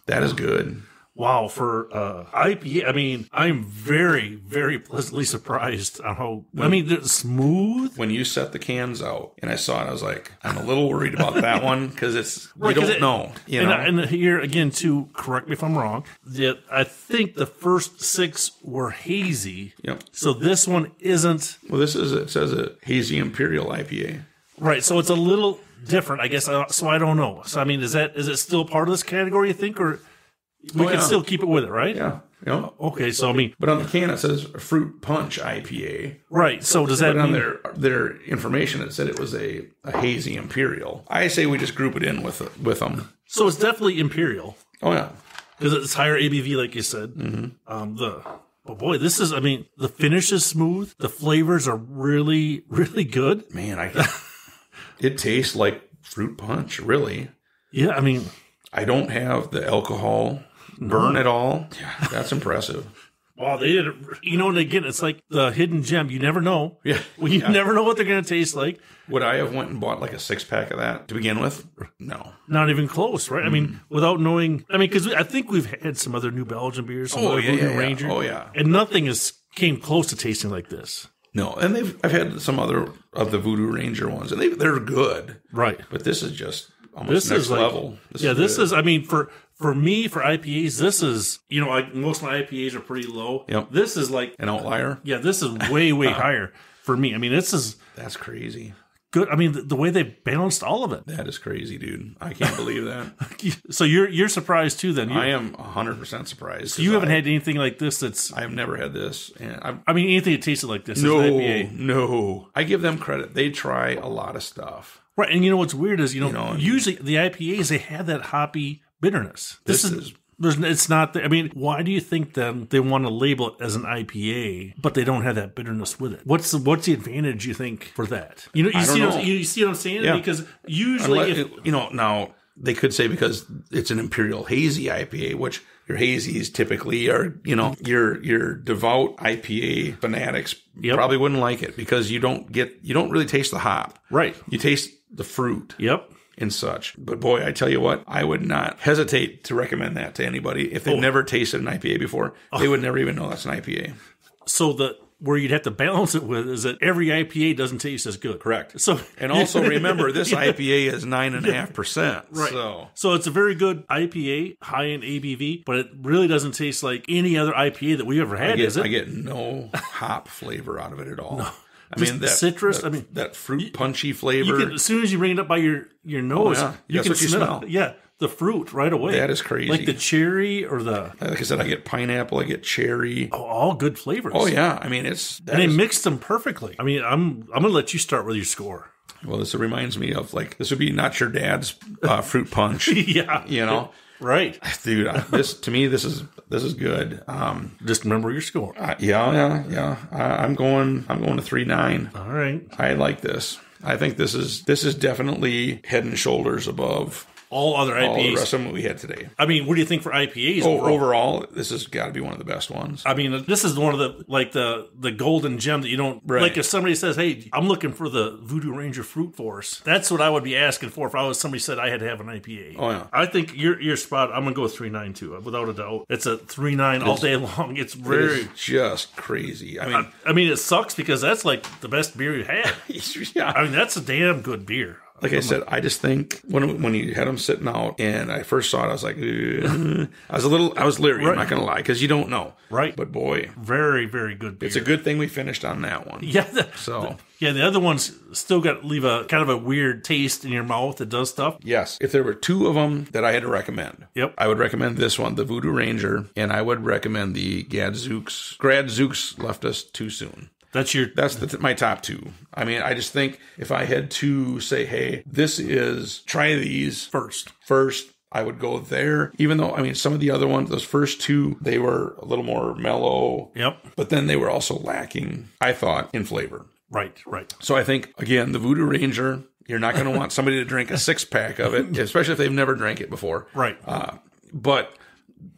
that is good. Wow, for IPA, I mean, I'm very, very pleasantly surprised on how, they're smooth. When you set the cans out and I saw it, I was like, I'm a little worried about that one because you don't know. And here, again, too, correct me if I'm wrong, I think the first 6 were hazy. Yep. So this one isn't. Well, it says a hazy imperial IPA. Right, so it's a little different, I guess, so I don't know. So, I mean, is it still part of this category, you think, or... We can still keep it with it, right? Yeah. Okay, so I mean... But on the can it says Fruit Punch IPA. Right, so does that mean... on their information it said it was a hazy imperial. I say we just group it in with them. So it's definitely imperial. Oh, yeah. Because it's higher ABV, like you said. Mm-hmm. But boy, this is, I mean, the finish is smooth. The flavors are really, really good. Man, it tastes like fruit punch, really. Yeah, I mean... I don't have the alcohol burn at all. Yeah, that's impressive. Wow, they did it. And again, it's like the hidden gem. You never know. Yeah. You never know what they're going to taste like. Would I have went and bought like a 6-pack of that to begin with? No. Not even close, right? I mean, without knowing. I mean, because I think we've had some other New Belgium beers, some other Voodoo Ranger. Oh, yeah. And nothing came close to tasting like this. No, and I've had some other of the Voodoo Ranger ones, and they're good. Right. But this is just... Almost next level. This is, I mean, for me, for IPAs, this is, most of my IPAs are pretty low. Yep. This is like... An outlier? Yeah, this is way, way higher for me. I mean, That's crazy. Good. I mean, the way they balanced all of it. That is crazy, dude. I can't believe that. So you're surprised too, then? I am 100% surprised. So you haven't had anything like this I've never had this. And anything that tasted like this is an IPA. No. I give them credit. They try a lot of stuff. Right, and what's weird is, usually the IPAs, they have that hoppy bitterness. It's not there. I mean, why do you think then they want to label it as an IPA, but they don't have that bitterness with it? What's the advantage, you think, for that? You see what I'm saying? Yeah. Because usually... now, they could say because it's an Imperial Hazy IPA, which your hazies typically are, your devout IPA fanatics probably wouldn't like it because you don't really taste the hop. Right. You taste the fruit. Yep. And such. But boy, I tell you what, I would not hesitate to recommend that to anybody. If they've never tasted an IPA before, they would never even know that's an IPA. So where you'd have to balance it with is that every IPA doesn't taste as good. Correct. And also remember, this IPA is 9.5%. Right. So it's a very good IPA, high in ABV, but it really doesn't taste like any other IPA that we've ever had, is it? I get no hop flavor out of it at all. No. I mean, that citrus. That fruit punchy flavor. As soon as you bring it up by your nose, you can smell. Yeah, the fruit right away. That is crazy. Like the cherry or the. Like I said, I get pineapple. I get cherry. Oh, all good flavors. Oh yeah, I mean they mixed them perfectly. I mean, I'm gonna let you start with your score. Well, this reminds me of like, this would be not your dad's fruit punch. Yeah. You know? Right. Dude, to me, this is good. Just remember your score. Yeah. I'm going to 3.9. All right. I like this. I think this is definitely head and shoulders above all other IPAs. All the rest of them we had today. I mean, what do you think for IPAs overall? This has got to be one of the best ones. I mean, this is one of the golden gem that you don't... Right. Like if somebody says, hey, I'm looking for the Voodoo Ranger Fruit Force, that's what I would be asking for if I was somebody said I had to have an IPA. Oh, yeah. I think your spot, I'm going to go with 3.9 too, without a doubt. It's a 3.9 all day long. It's very... It's just crazy. I mean, it sucks because that's like the best beer you had. Yeah. I mean, that's a damn good beer. Like I said, I just think when you had them sitting out and I first saw it, I was like, I was leery, I'm not going to lie, because you don't know. Right. But boy. Very, very good beer. It's a good thing we finished on that one. Yeah. The other ones still leave a kind of a weird taste in your mouth. It does stuff. Yes. If there were two of them that I had to recommend, yep, I would recommend this one, the Voodoo Ranger, and I would recommend the Gradzooks. Gradzooks left us too soon. That's my top two. I mean, I just think if I had to say, hey, try these first, I would go there. Even though, I mean, some of the other ones, those first two, they were a little more mellow. Yep. But then they were also lacking, I thought, in flavor. Right. So I think, again, the Voodoo Ranger, you're not going to want somebody to drink a 6-pack of it, especially if they've never drank it before. Right. But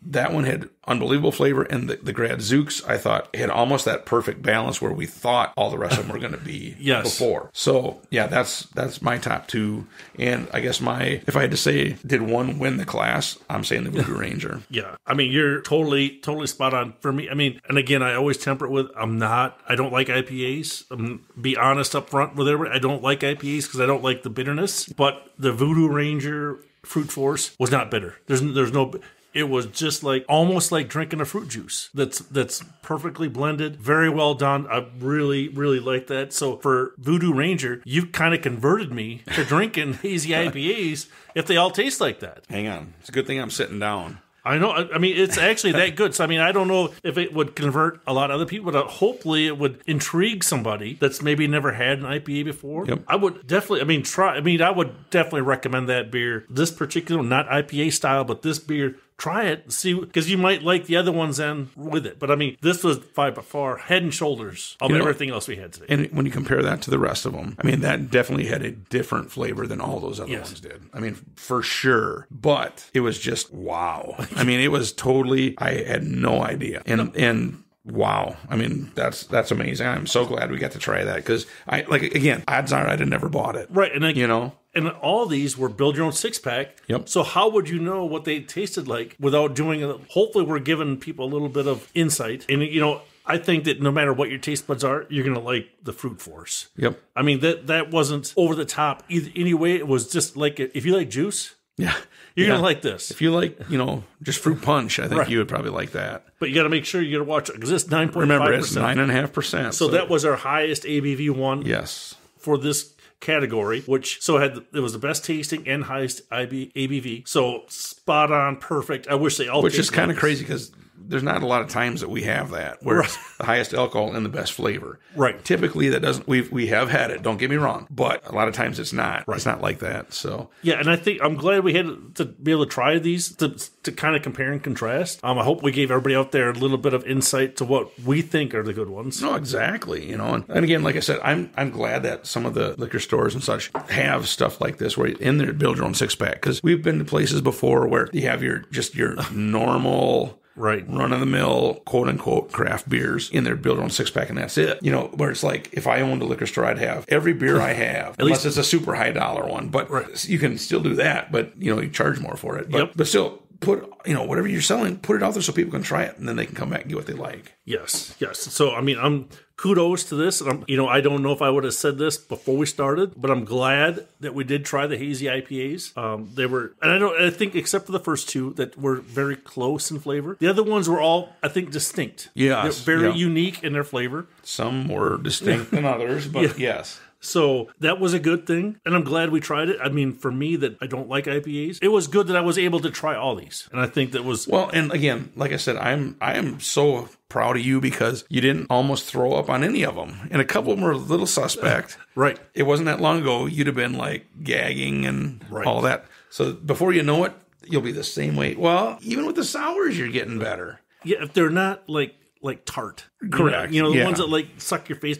that one had unbelievable flavor, and the Gradzooks, I thought, had almost that perfect balance where we thought all the rest of them were going to be before. So, yeah, that's my top two. And I guess if I had to say, did one win the class, I'm saying the Voodoo Ranger. Yeah. I mean, you're totally spot on for me. I mean, and again, I always temper it with, I don't like IPAs. Be honest up front with everybody. I don't like IPAs because I don't like the bitterness. But the Voodoo Ranger Fruit Force was not bitter. There's no... It was just almost like drinking a fruit juice that's perfectly blended, very well done. I really, really like that. So for Voodoo Ranger, you kind of converted me to drinking hazy IPAs if they all taste like that. Hang on. It's a good thing I'm sitting down. I know. I mean, it's actually that good. So, I mean, I don't know if it would convert a lot of other people, but hopefully it would intrigue somebody that's maybe never had an IPA before. Yep. I would definitely, I would definitely recommend that beer. This particular, not IPA style, but this beer, try it, see, because you might like the other ones then with it. But I mean, this was by far head and shoulders of everything else we had today. And when you compare that to the rest of them, I mean, that definitely had a different flavor than all those other ones did. I mean, for sure. But it was just wow. I mean, it was totally, I had no idea. And wow. I mean, that's amazing. I'm so glad we got to try that because odds are I'd have never bought it. Right. And and all these were build your own 6-pack. Yep. So how would you know what they tasted like without doing it? Hopefully we're giving people a little bit of insight. And, I think that no matter what your taste buds are, you're going to like the Fruit Force. Yep. I mean, that wasn't over the top either. Anyway, it was just like, if you like juice, yeah, you're going to like this. If you like, just fruit punch, I think you would probably like that. But you got to make sure you got to watch it because it's 9.5%. Remember, it's 9.5%. So that was our highest ABV one. Yes. For this category, it was the best tasting and highest ABV. So spot on, perfect. I wish they all. Which is kind of crazy because there's not a lot of times that we have that where it's the highest alcohol and the best flavor. Right. Typically, that doesn't. We have had it. Don't get me wrong, but a lot of times it's not. Right. It's not like that. So yeah, and I think I'm glad we had to be able to try these to kind of compare and contrast. I hope we gave everybody out there a little bit of insight to what we think are the good ones. No, exactly. And again, like I said, I'm glad that some of the liquor stores and such have stuff like this where in there build your own 6-pack because we've been to places before where you have your normal. Right. Run-of-the-mill, quote-unquote, craft beers in their build-your-own 6-pack, and that's it. Where it's like, if I owned a liquor store, I'd have every beer I have, unless it's a super high-dollar one. But you can still do that, but, you charge more for it. But still, put, whatever you're selling, put it out there so people can try it, and then they can come back and get what they like. Yes. So, I mean, kudos to this. And I don't know if I would have said this before we started, but I'm glad that we did try the hazy IPAs. They were, and I think except for the first two that were very close in flavor. The other ones were all, I think, distinct. Yes. They're very unique in their flavor. Some were distinct than others, but yes. So that was a good thing, and I'm glad we tried it. I mean, for me that I don't like IPAs, it was good that I was able to try all these. And I think that was... Well, and again, like I said, I am so proud of you because you didn't almost throw up on any of them. And a couple of them were a little suspect. Right. It wasn't that long ago. You'd have been like gagging and all that. So before you know it, you'll be the same way. Well, even with the sours, you're getting better. Yeah, if they're not like tart. Correct. You know the ones that like suck your face.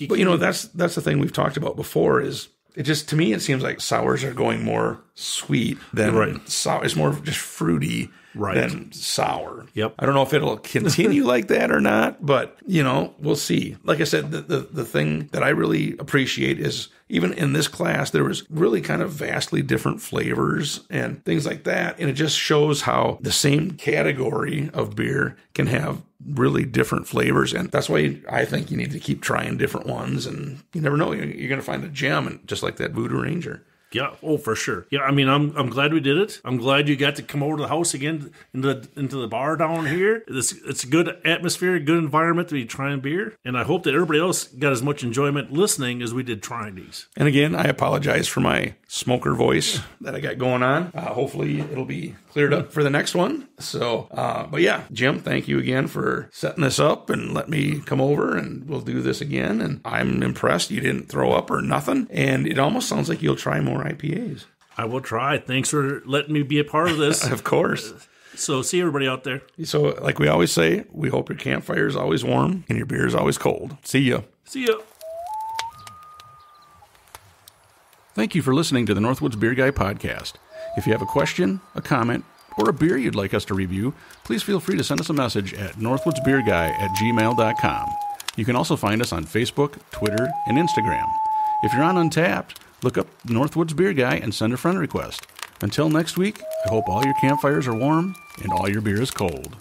But that's the thing we've talked about before is it just, to me, it seems like sours are going more sweet than sour. It's more just fruity than sour. Yep. I don't know if it'll continue like that or not, but, we'll see. Like I said, the thing that I really appreciate is even in this class, there was really kind of vastly different flavors and things like that. And it just shows how the same category of beer can have really different flavors. And that's why I think you need to keep trying different ones. And you never know, you're going to find a gem, and just like that Voodoo Ranger. Yeah, oh, for sure. Yeah, I mean, I'm glad we did it. I'm glad you got to come over to the house again, into the bar down here. It's a good atmosphere, good environment to be trying beer, and I hope that everybody else got as much enjoyment listening as we did trying these. And again, I apologize for my smoker voice that I got going on. Hopefully, it'll be cleared up for the next one. So, but yeah, Jim, thank you again for setting this up and let me come over, and we'll do this again. And I'm impressed you didn't throw up or nothing, and it almost sounds like you'll try more IPAs. I will try. Thanks for letting me be a part of this. Of course. So see everybody out there. So like we always say, we hope your campfire is always warm and your beer is always cold. See ya. See ya. Thank you for listening to the Northwoods Beer Guy podcast. If you have a question, a comment, or a beer you'd like us to review, please feel free to send us a message at northwoodsbeerguy@gmail.com. You can also find us on Facebook, Twitter, and Instagram. If you're on Untappd, look up Northwoods Beer Guy and send a friend request. Until next week, I hope all your campfires are warm and all your beer is cold.